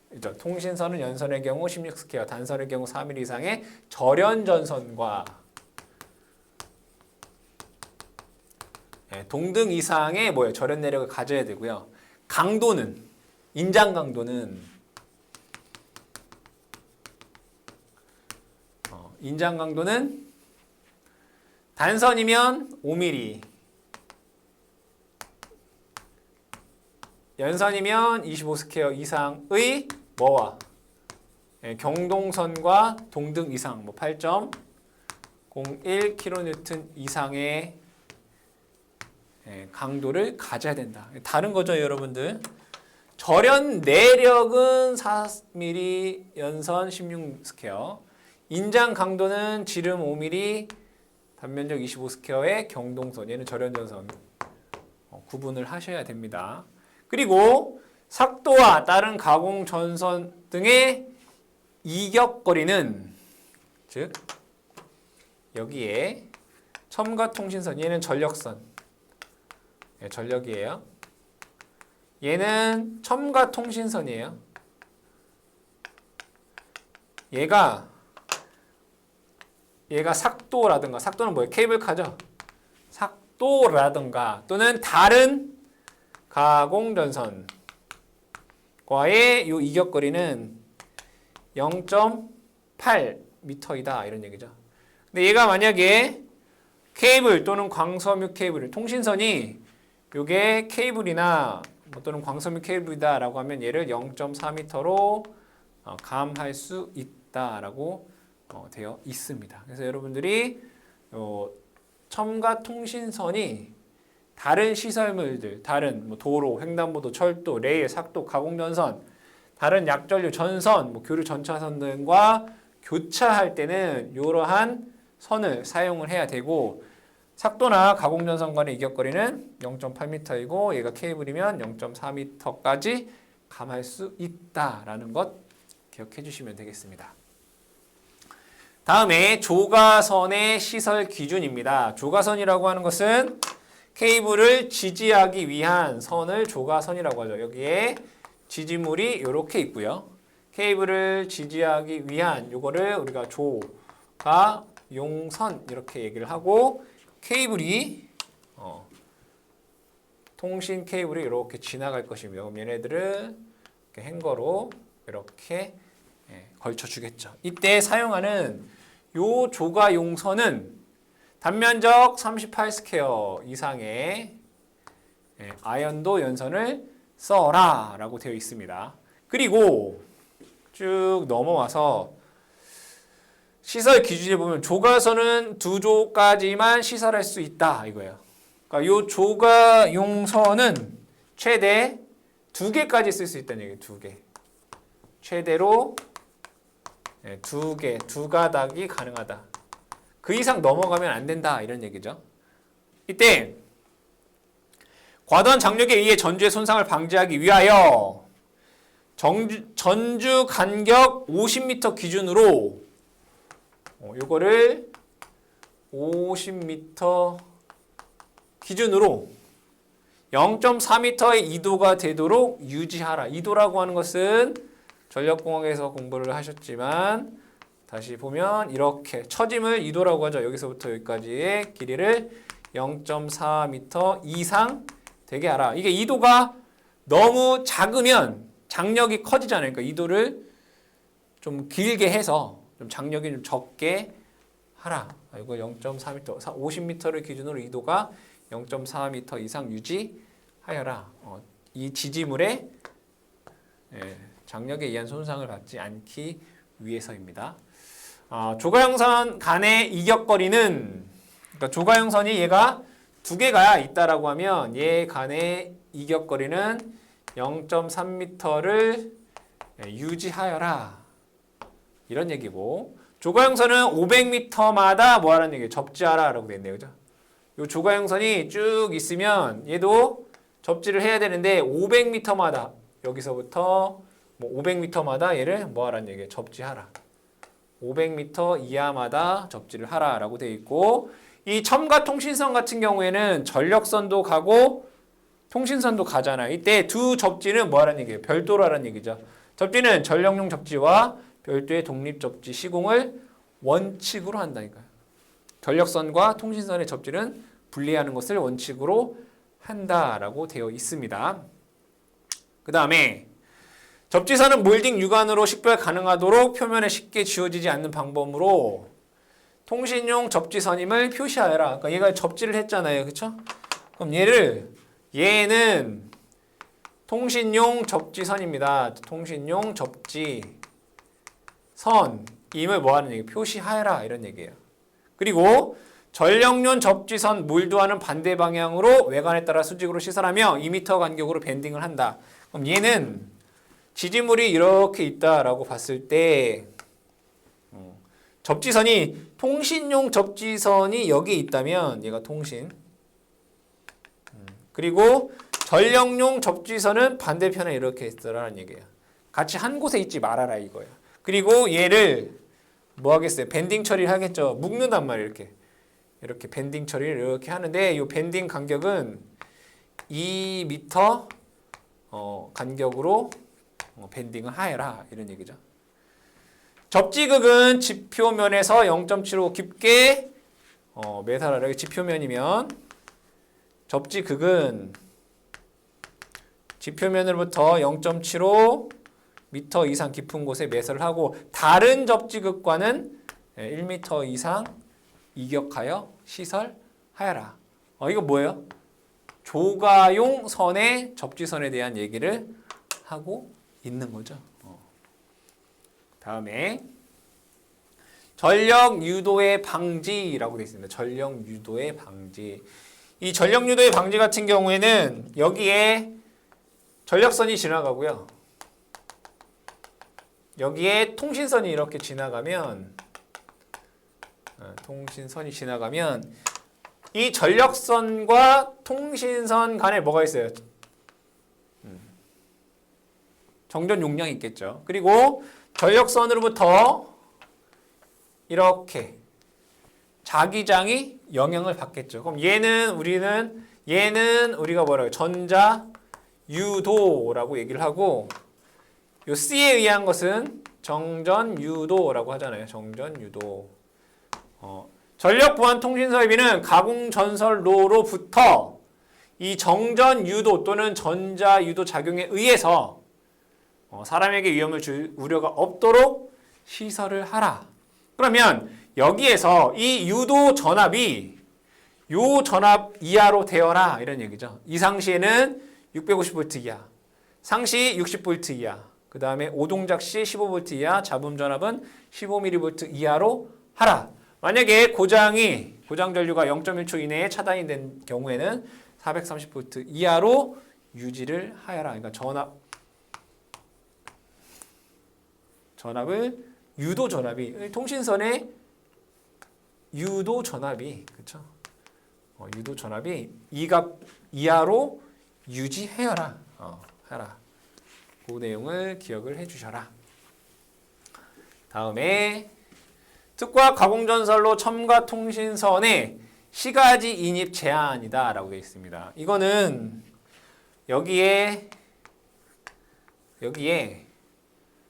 그죠? 통신선은 연선의 경우 16 스퀘어, 단선의 경우 4mm 이상의 절연 전선과 동등 이상의 뭐예요? 절연 내력을 가져야 되고요. 강도는 인장 강도는 인장 강도는 단선이면 5mm, 연선이면 25 스퀘어 이상의 뭐와 경동선과 동등 이상 뭐 8.01 kN 이상의 강도를 가져야 된다. 다른 거죠, 여러분들. 절연 내력은 4mm, 연선 16 스퀘어. 인장 강도는 지름 5mm, 단면적 25 스퀘어의 경동선. 얘는 절연 전선. 구분을 하셔야 됩니다. 그리고 삭도와 다른 가공 전선 등의 이격거리는 즉 여기에 첨가통신선, 얘는 전력선. 전력이에요. 얘는 첨가통신선이에요. 얘가 삭도라든가, 삭도는 뭐예요? 케이블카죠. 삭도라든가 또는 다른 가공전선과의 이 이격거리는 0.8m이다 이런 얘기죠. 근데 얘가 만약에 케이블 또는 광섬유 케이블, 통신선이 요게 케이블이나 또는 광섬유 케이블이다라고 하면 얘를 0.4m로 감할 수 있다라고 되어 있습니다. 그래서 여러분들이 첨가 통신선이 다른 시설물들, 다른 뭐 도로, 횡단보도, 철도, 레일, 삭도, 가공전선, 다른 약전류 전선, 뭐 교류 전차선 등과 교차할 때는 이러한 선을 사용을 해야 되고, 삭도나 가공전선 간의 이격거리는 0.8m이고 얘가 케이블이면 0.4m까지 감할 수 있다라는 것 기억해 주시면 되겠습니다. 다음에 조가선의 시설 기준입니다. 조가선이라고 하는 것은 케이블을 지지하기 위한 선을 조가선이라고 하죠. 여기에 지지물이 이렇게 있고요. 케이블을 지지하기 위한 요거를 우리가 조가용선 이렇게 얘기를 하고, 케이블이 통신 케이블이 이렇게 지나갈 것이며 그럼 얘네들을 이렇게 행거로 이렇게 걸쳐 주겠죠. 이때 사용하는 요 조가용선은 단면적 38 스퀘어 이상의 아연도 연선을 써라 라고 되어 있습니다. 그리고 쭉 넘어와서 시설 기준에 보면 조가선은 2조까지만 시설할 수 있다 이거예요. 그러니까 이 조가용선은 최대 2개까지 쓸 수 있다는 얘기예요. 2개. 최대로 2개, 2가닥이 가능하다. 그 이상 넘어가면 안 된다 이런 얘기죠. 이때 과도한 장력에 의해 전주의 손상을 방지하기 위하여 전주 간격 50m 기준으로 요거를 50m 기준으로 0.4m의 이도가 되도록 유지하라. 이도라고 하는 것은 전력공학에서 공부를 하셨지만 다시 보면 이렇게 처짐을 이도라고 하죠. 여기서부터 여기까지의 길이를 0.4m 이상 되게 하라. 이게 이도가 너무 작으면 장력이 커지잖아요. 그러니까 이도를 좀 길게 해서 좀 장력이 좀 적게 하라. 이거 0.4m, 50m를 기준으로 이도가 0.4m 이상 유지하여라. 이 지지물의 장력에 의한 손상을 받지 않기 위해서입니다. 조가용선 간의 이격거리는, 그러니까 조가용선이 얘가 2개가 있다라고 하면 얘 간의 이격거리는 0.3m를 유지하여라. 이런 얘기고, 조가용선은 500m마다 뭐 하라는 얘기예요? 접지하라 라고 되어 있네요. 그죠? 요 조가용선이 쭉 있으면 얘도 접지를 해야 되는데 500m마다 여기서부터 뭐 500m마다 얘를 뭐 하라는 얘기예요? 접지하라. 500m 이하마다 접지를 하라라고 되어 있고 이 첨가 통신선 같은 경우에는 전력선도 가고 통신선도 가잖아요. 이때 두 접지는 뭐 하라는 얘기예요? 별도로 하라는 얘기죠. 접지는 전력용 접지와 별도의 독립 접지 시공을 원칙으로 한다니까요. 전력선과 통신선의 접지는 분리하는 것을 원칙으로 한다라고 되어 있습니다. 그 다음에 접지선은 몰딩 유관으로 식별 가능하도록 표면에 쉽게 지워지지 않는 방법으로 통신용 접지선임을 표시하여라. 그러니까 얘가 접지를 했잖아요. 그렇죠? 그럼 얘는 통신용 접지선입니다. 통신용 접지선임을 뭐 하는 얘기? 표시하여라 이런 얘기예요. 그리고 전력용 접지선 몰두하는 반대 방향으로 외관에 따라 수직으로 시설하며 2m 간격으로 밴딩을 한다. 그럼 얘는 지지물이 이렇게 있다라고 봤을 때 접지선이 통신용 접지선이 여기 있다면 얘가 통신 그리고 전력용 접지선은 반대편에 이렇게 있더라는 얘기예요. 같이 한 곳에 있지 말아라 이거예요. 그리고 얘를 뭐 하겠어요? 밴딩 처리를 하겠죠. 묶는단 말이에요. 이렇게 밴딩 처리를 이렇게 하는데 이 밴딩 간격은 2m 간격으로 밴딩을 하여라 이런 얘기죠. 접지극은 지표면에서 0.75 깊게 매설하라. 지표면이면 접지극은 지표면으로부터 0.75 미터 이상 깊은 곳에 매설을 하고 다른 접지극과는 1m 이상 이격하여 시설하여라. 이거 뭐예요? 조가용 선의 접지선에 대한 얘기를 하고 있는 거죠. 다음에 전력 유도의 방지라고 되어 있습니다. 전력 유도의 방지. 이 전력 유도의 방지 같은 경우에는 여기에 전력선이 지나가고요. 여기에 통신선이 이렇게 지나가면 이 전력선과 통신선 간에 뭐가 있어요? 정전 용량이 있겠죠. 그리고 전력선으로부터 이렇게 자기장이 영향을 받겠죠. 그럼 얘는 우리가 뭐라고 전자 유도라고 얘기를 하고 요 C에 의한 것은 정전 유도라고 하잖아요. 정전 유도. 전력 보안 통신 설비는 가공 전선로로부터 이 정전 유도 또는 전자 유도 작용에 의해서 사람에게 위험을 줄 우려가 없도록 시설을 하라. 그러면 여기에서 이 유도 전압이 요 전압 이하로 되어라 이런 얘기죠. 이 상시에는 650V 이하, 상시 60V 이하, 그 다음에 오동작 시 15V 이하, 잡음 전압은 15mV 이하로 하라. 만약에 고장 전류가 0.1초 이내에 차단이 된 경우에는 430V 이하로 유지를 하여라. 그러니까 전압을 유도 전압이 통신선의 유도 전압이 그렇죠? 유도 전압이 이 값 이하로 유지해라. 하라. 그 내용을 기억을 해주셔라. 다음에 특과 가공전선로 첨가 통신선의 시가지 인입 제한이다 라고 되어 있습니다. 이거는 여기에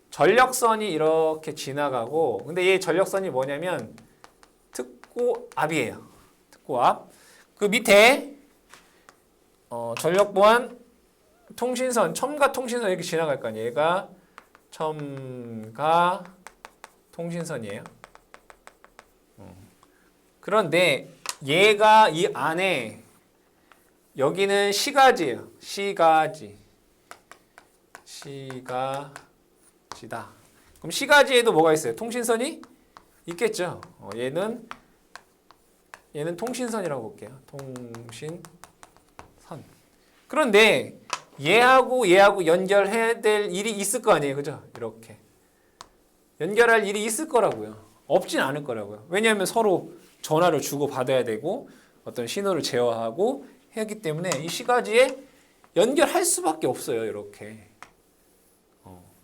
전력선이 이렇게 지나가고 근데 이 전력선이 뭐냐면 특고압이에요. 특고압. 그 밑에 전력보안 통신선, 첨가 통신선 이렇게 지나갈 거 아니에요. 얘가 첨가 통신선이에요. 그런데 얘가 이 안에 여기는 시가지예요. 시가지다. 그럼 시가지에도 뭐가 있어요? 통신선이 있겠죠. 얘는 통신선이라고 볼게요. 통신선. 그런데 얘하고 연결해야 될 일이 있을 거 아니에요. 그죠? 이렇게. 연결할 일이 있을 거라고요. 없진 않을 거라고요. 왜냐하면 서로 전화를 주고 받아야 되고 어떤 신호를 제어하고 하기 때문에 이 시가지에 연결할 수밖에 없어요. 이렇게.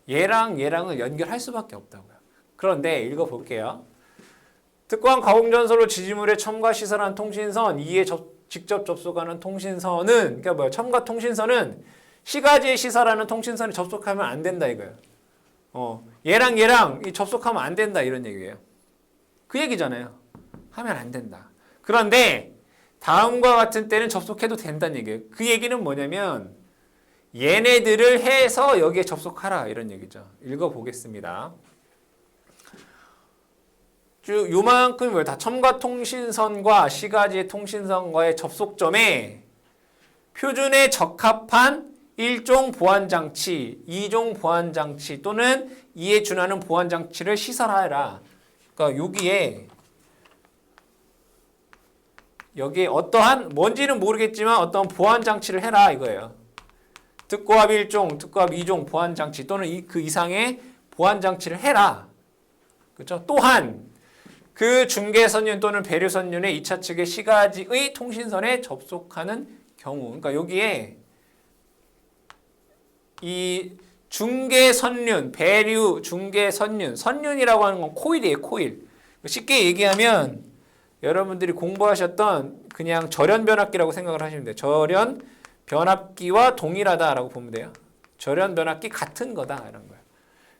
얘랑 얘랑은 연결할 수밖에 없다고요. 그런데 읽어볼게요. 특권 가공전선로 지지물에 첨가 시설한 통신선, 이에 직접 접속하는 통신선은, 그러니까 뭐야? 첨가 통신선은 시가지에 시설하는 통신선에 접속하면 안 된다 이거예요. 얘랑 얘랑 접속하면 안 된다 이런 얘기예요. 그 얘기잖아요. 하면 안 된다. 그런데 다음과 같은 때는 접속해도 된다는 얘기예요. 그 얘기는 뭐냐면 얘네들을 해서 여기에 접속하라 이런 얘기죠. 읽어보겠습니다. 쭉 요만큼이 뭐예요? 다 첨가 통신선과 시가지의 통신선과의 접속점에 표준에 적합한 1종 보안장치, 2종 보안장치 또는 이에 준하는 보안장치를 시설하라. 그러니까 여기에 어떠한 뭔지는 모르겠지만 어떤 보안장치를 해라 이거예요. 특고합 1종, 특고합 2종 보안장치 또는 그 이상의 보안장치를 해라. 그렇죠? 또한 그 중계선륜 또는 배류선륜의 2차 측의 시가지의 통신선에 접속하는 경우, 그러니까 여기에 이 중계선륜, 배류, 중계선륜, 선륜이라고 하는 건 코일이에요, 코일. 쉽게 얘기하면 여러분들이 공부하셨던 그냥 절연변압기라고 생각을 하시면 돼요. 절연변압기와 동일하다라고 보면 돼요. 절연변압기 같은 거다 이런 거예요.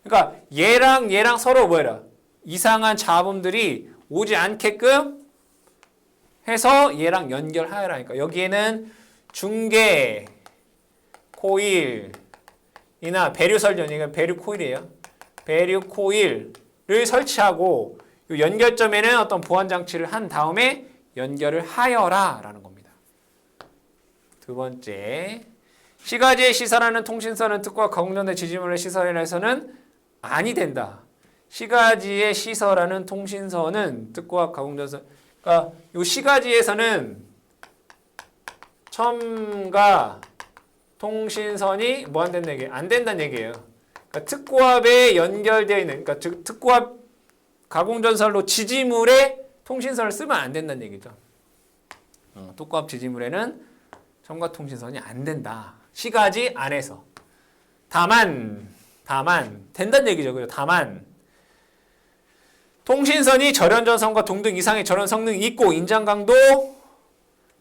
그러니까 얘랑 얘랑 서로 뭐라 이상한 잡음들이 오지 않게끔 해서 얘랑 연결하라니까. 여기에는 중계 코일이나 배류설전, 이건 배류 코일이에요. 배류 코일을 설치하고 이 연결점에는 어떤 보안 장치를 한 다음에 연결을 하여라라는 겁니다. 두 번째, 시가지에 시설하는 통신선은 특과 가공전대 지지물의 시설이라 해서는 아니 된다. 시가지에 시설하는 통신선은 특과 가공전선, 그러니까 이 시가지에서는 첨가 통신선이 뭐 안 된다는 얘기예요? 안 된다는 얘기예요. 그러니까 특고압에 연결되어 있는, 그러니까 특고압 가공전선로 지지물에 통신선을 쓰면 안 된다는 얘기죠. 특고압 지지물에는 첨가 통신선이 안 된다. 시가지 안에서. 다만 된다는 얘기죠. 그죠? 다만 통신선이 절연전선과 동등 이상의 절연 성능이 있고 인장 강도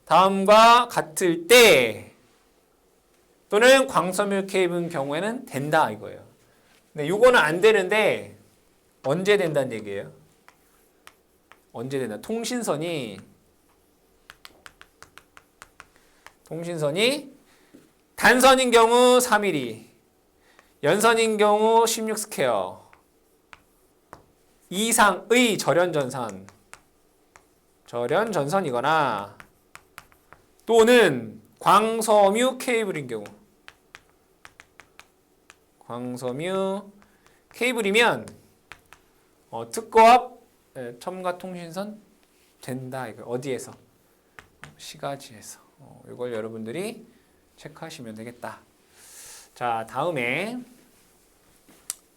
다음과 같을 때 또는 광섬유 케이블 경우에는 된다 이거예요. 근데 이거는 안 되는데 언제 된다는 얘기예요? 언제 된다? 통신선이 단선인 경우 3mm, 연선인 경우 16스퀘어 이상의 절연전선이거나 또는 광섬유 케이블인 경우, 광섬유 케이블이면 특고압 첨가 통신선 된다 이거. 어디에서? 시가지에서. 이걸 여러분들이 체크하시면 되겠다. 자, 다음에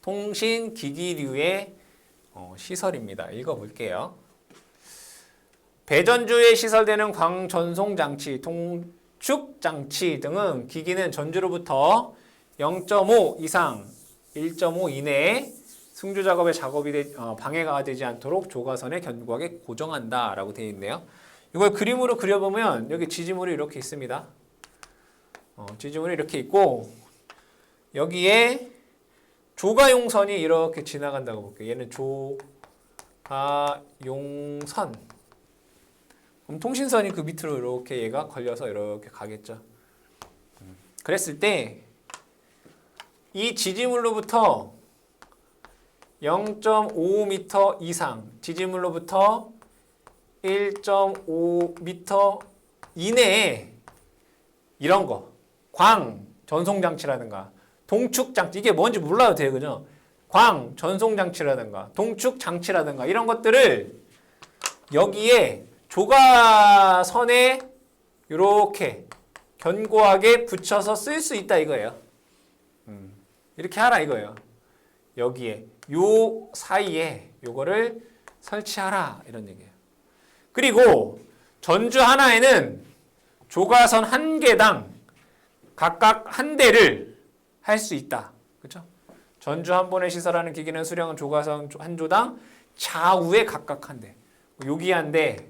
통신기기류의 시설입니다. 읽어볼게요. 배전주에 시설되는 광전송장치, 통축장치 등은 기기는 전주로부터 0.5 이상 1.5 이내에 승주 작업에 방해가 되지 않도록 조가선에 견고하게 고정한다 라고 되어 있네요. 이걸 그림으로 그려보면 여기 지지물이 이렇게 있습니다. 지지물이 이렇게 있고 여기에 조가용선이 이렇게 지나간다고 볼게요. 얘는 조가용선. 그럼 통신선이 그 밑으로 이렇게 얘가 걸려서 이렇게 가겠죠. 그랬을 때 이 지지물로부터 0.5m 이상, 지지물로부터 1.5m 이내에 이런 거, 광 전송장치라든가 동축장치, 이게 뭔지 몰라도 돼요, 그죠? 광 전송장치라든가 동축장치라든가 이런 것들을 여기에 조가선에 이렇게 견고하게 붙여서 쓸 수 있다 이거예요. 이렇게 하라 이거예요. 여기에 요 사이에 요거를 설치하라 이런 얘기예요. 그리고 전주 하나에는 조가선 한 개당 각각 한 대를 할 수 있다. 그렇죠? 전주 한 번에 시설하는 기기는 수령은 조가선 한 조당 좌우에 각각 한 대. 여기 한 대,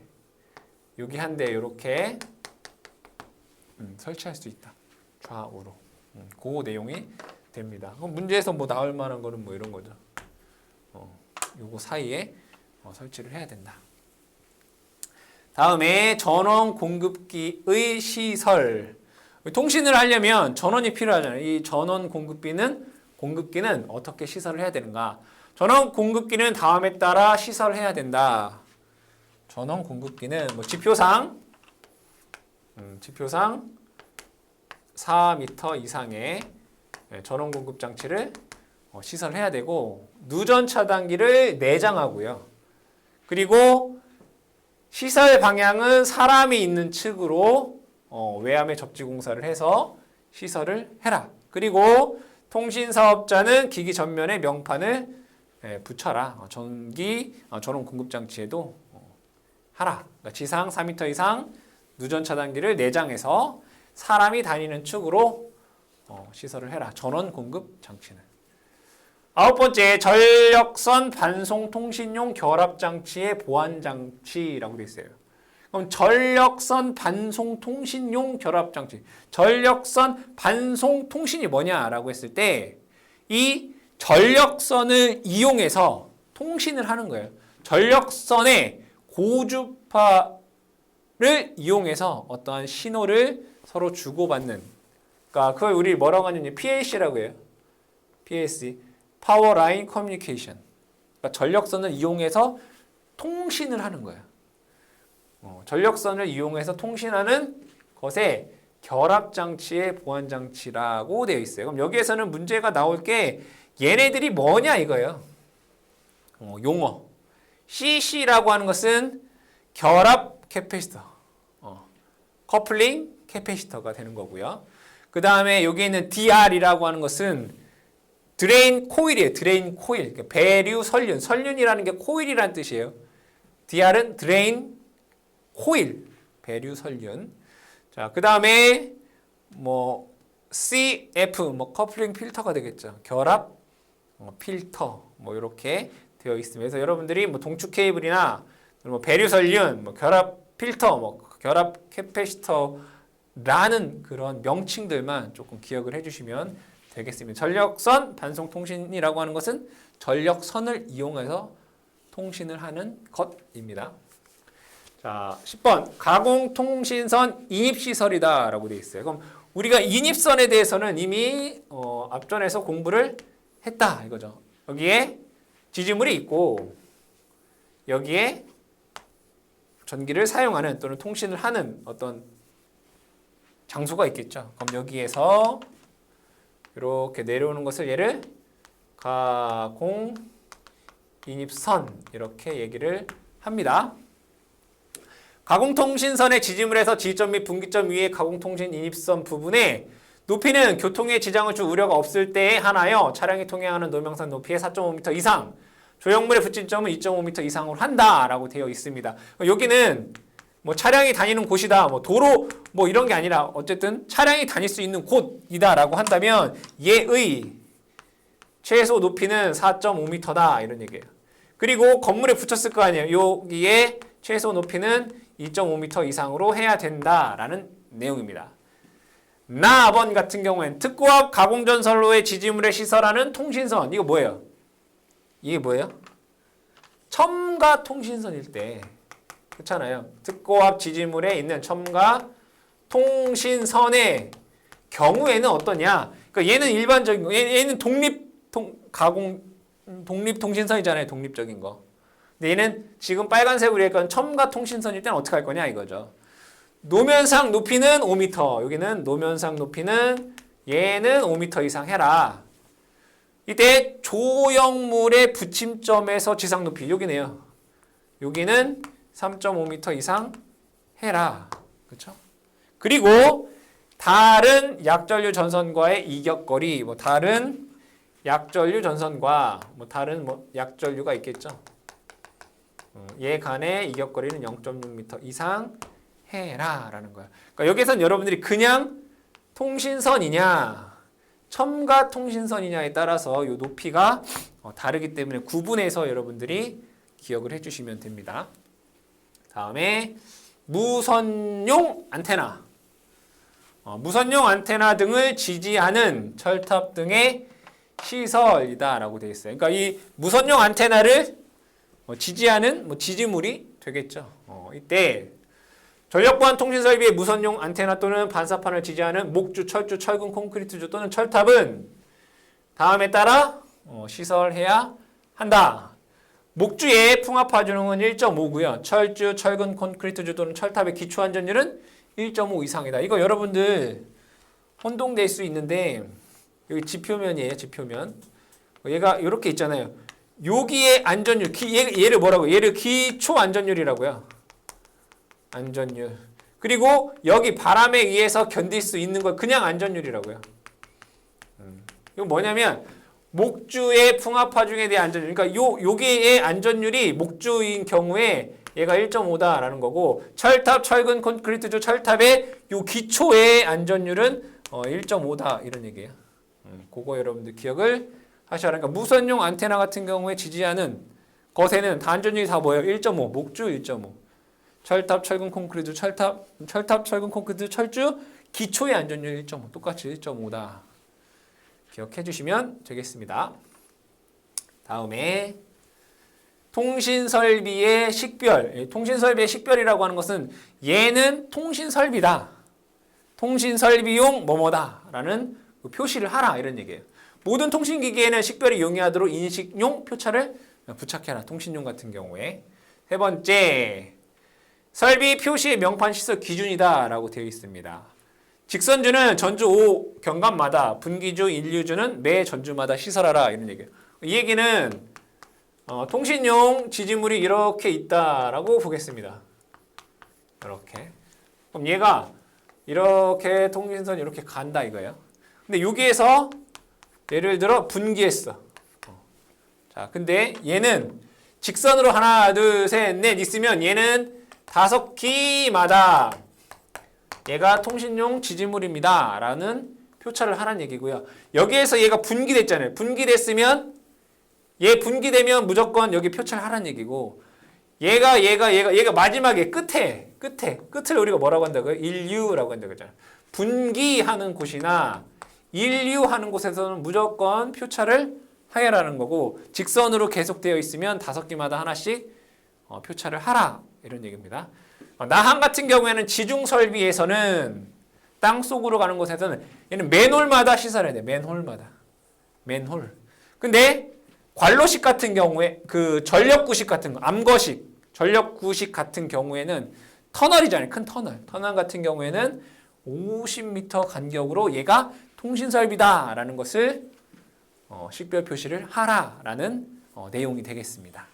여기 한 대 이렇게 설치할 수 있다. 좌우로. 그 내용이 됩니다. 그럼 문제에서 뭐 나올 만한 거는 뭐 이런 거죠. 요거 사이에 설치를 해야 된다. 다음에 전원 공급기의 시설. 통신을 하려면 전원이 필요하잖아요. 이 전원 공급기는 어떻게 시설을 해야 되는가? 전원 공급기는 다음에 따라 시설해야 된다. 전원 공급기는 뭐 지표상 4m 이상의 전원 공급 장치를 시설해야 되고 누전 차단기를 내장하고요. 그리고 시설 방향은 사람이 있는 측으로 외암의 접지 공사를 해서 시설을 해라. 그리고 통신 사업자는 기기 전면에 명판을 붙여라. 전원 공급 장치에도 하라. 그러니까 지상 4m 이상 누전 차단기를 내장해서 사람이 다니는 축으로 시설을 해라. 전원 공급 장치는. 9번째, 전력선 반송 통신용 결합 장치의 보안 장치라고 되어 있어요. 그럼 전력선 반송 통신용 결합 장치. 전력선 반송 통신이 뭐냐라고 했을 때 이 전력선을 이용해서 통신을 하는 거예요. 전력선의 고주파를 이용해서 어떠한 신호를 서로 주고받는. 그러니까 그걸 우리 뭐라고 하느냐? PLC라고 해요. PLC. 파워 라인 커뮤니케이션. 그러니까 전력선을 이용해서 통신을 하는 거예요. 전력선을 이용해서 통신하는 것에 결합장치의 보안장치라고 되어 있어요. 그럼 여기에서는 문제가 나올 게 얘네들이 뭐냐 이거예요. 용어. CC라고 하는 것은 결합 캐패시터. 커플링 캐패시터가 되는 거고요. 그 다음에 여기 있는 DR이라고 하는 것은 드레인 코일이에요. 드레인 코일. 그러니까 배류 설륜. 설륜이라는 게 코일이라는 뜻이에요. DR은 드레인 코일. 배류 설륜. 자, 그 다음에 뭐 CF 커플링 필터가 되겠죠. 결합 필터 이렇게 되어 있습니다. 그래서 여러분들이 뭐 동축 케이블이나 뭐 배류 설륜, 결합 필터, 결합 캐패시터라는 그런 명칭들만 조금 기억을 해주시면 되겠습니다. 전력선 반송 통신이라고 하는 것은 전력선을 이용해서 통신을 하는 것입니다. 자, 10번 가공통신선 인입시설이다 라고 되어 있어요. 그럼 우리가 인입선에 대해서는 이미 앞전에서 공부를 했다 이거죠. 여기에 지지물이 있고 여기에 전기를 사용하는 또는 통신을 하는 어떤 장소가 있겠죠. 그럼 여기에서 이렇게 내려오는 것을 얘를 가공 인입선 이렇게 얘기를 합니다. 가공통신선의 지지물에서 지점 및 분기점 위의 가공통신 인입선 부분에 높이는 교통에 지장을 줄 우려가 없을 때에 한하여 차량이 통행하는 노명선 높이의 4.5m 이상, 조형물의 붙임점은 2.5m 이상으로 한다라고 되어 있습니다. 여기는 뭐 차량이 다니는 곳이다, 뭐 도로 뭐 이런 게 아니라 어쨌든 차량이 다닐 수 있는 곳이다라고 한다면 얘의 최소 높이는 4.5m다 이런 얘기예요. 그리고 건물에 붙였을 거 아니에요. 여기에 최소 높이는 2.5m 이상으로 해야 된다라는 내용입니다. 나번 같은 경우엔 특고압 가공전선로의 지지물에 시설하는 통신선. 이거 뭐예요? 이게 뭐예요? 첨가 통신선일 때 그렇잖아요. 특고압 지지물에 있는 첨가 통신선의 경우에는 어떠냐? 그러니까 얘는 일반적인 거. 얘는 독립통신선이잖아요. 독립적인 거. 근데 얘는 지금 빨간색으로 했건 첨가 통신선일 때는 어떻게 할 거냐 이거죠. 노면상 높이는 5m. 여기는 노면상 높이는 얘는 5m 이상 해라. 이때 조형물의 붙임점에서 지상 높이 여기네요. 여기는 3.5m 이상 해라. 그렇죠? 그리고 다른 약전류 전선과의 이격거리, 다른 약전류 전선과 다른 약전류가 있겠죠. 얘 간의 이격거리는 0.6m 이상 해라라는 거야. 그러니까 여기선 여러분들이 그냥 통신선이냐, 첨가 통신선이냐에 따라서 이 높이가 다르기 때문에 구분해서 여러분들이 기억을 해주시면 됩니다. 다음에 무선용 안테나. 무선용 안테나 등을 지지하는 철탑 등의 시설이다라고 되어 있어요. 그러니까 이 무선용 안테나를 지지하는 지지물이 되겠죠. 이때 전력보안 통신 설비의 무선용 안테나 또는 반사판을 지지하는 목주, 철주, 철근, 콘크리트주 또는 철탑은 다음에 따라 시설해야 한다. 목주의 풍압 하중은 1.5고요. 철주, 철근, 콘크리트주 또는 철탑의 기초 안전율은 1.5 이상이다. 이거 여러분들 혼동될 수 있는데 여기 지표면이에요. 지표면. 얘가 이렇게 있잖아요. 여기에 안전율, 얘를 뭐라고? 얘를 기초 안전율이라고요. 안전율. 그리고 여기 바람에 의해서 견딜 수 있는 걸 그냥 안전율이라고요. 이건 뭐냐면 목주의 풍압 하중에 대한 안전율. 그러니까 여기의 안전율이 목주인 경우에 얘가 1.5다라는 거고 철탑, 철근, 콘크리트주 철탑의 요 기초의 안전율은 1.5다 이런 얘기예요. 그거 여러분들 기억을 하셔야 하니까 무선용 안테나 같은 경우에 지지하는 것에는 다 안전율이 다 뭐예요? 1.5, 목주 1.5. 철탑, 철근, 콘크리트, 철탑, 철근, 콘크리트, 철주 기초의 안전율 1.5 똑같이 1.5다. 기억해 주시면 되겠습니다. 다음에 통신설비의 식별. 통신설비의 식별이라고 하는 것은 얘는 통신설비다. 통신설비용 뭐뭐다 라는 표시를 하라 이런 얘기예요. 모든 통신기기에는 식별이 용이하도록 인식용 표차를 부착해라. 통신용 같은 경우에. 세 번째, 설비 표시의 명판 시설 기준이다 라고 되어 있습니다. 직선주는 전주 5 경감마다, 분기주, 인류주는 매 전주마다 시설하라 이런 얘기예요. 이 얘기는 통신용 지지물이 이렇게 있다라고 보겠습니다. 이렇게. 그럼 얘가 이렇게 통신선이 이렇게 간다 이거예요. 근데 여기에서 예를 들어 분기했어. 자, 근데 얘는 직선으로 하나, 둘, 셋, 넷 있으면 얘는 5기마다 얘가 통신용 지지물입니다. 라는 표차를 하라는 얘기고요. 여기에서 얘가 분기됐잖아요. 분기됐으면 얘 분기되면 무조건 여기 표차를 하라는 얘기고 얘가 마지막에 끝을 우리가 뭐라고 한다고요? 인류라고 한다고 했잖아요. 분기하는 곳이나 인류하는 곳에서는 무조건 표차를 하라는 거고 직선으로 계속되어 있으면 5기마다 하나씩 표차를 하라 이런 얘기입니다. 나항 같은 경우에는 지중 설비에서는 땅 속으로 가는 곳에서는 얘는 맨홀마다 시설해야 돼. 맨홀. 근데 관로식 같은 경우에 그 전력구식 같은 거, 암거식, 전력구식 같은 경우에는 터널이잖아요. 큰 터널. 터널 같은 경우에는 50m 간격으로 얘가 통신설비다라는 것을 식별 표시를 하라라는 내용이 되겠습니다.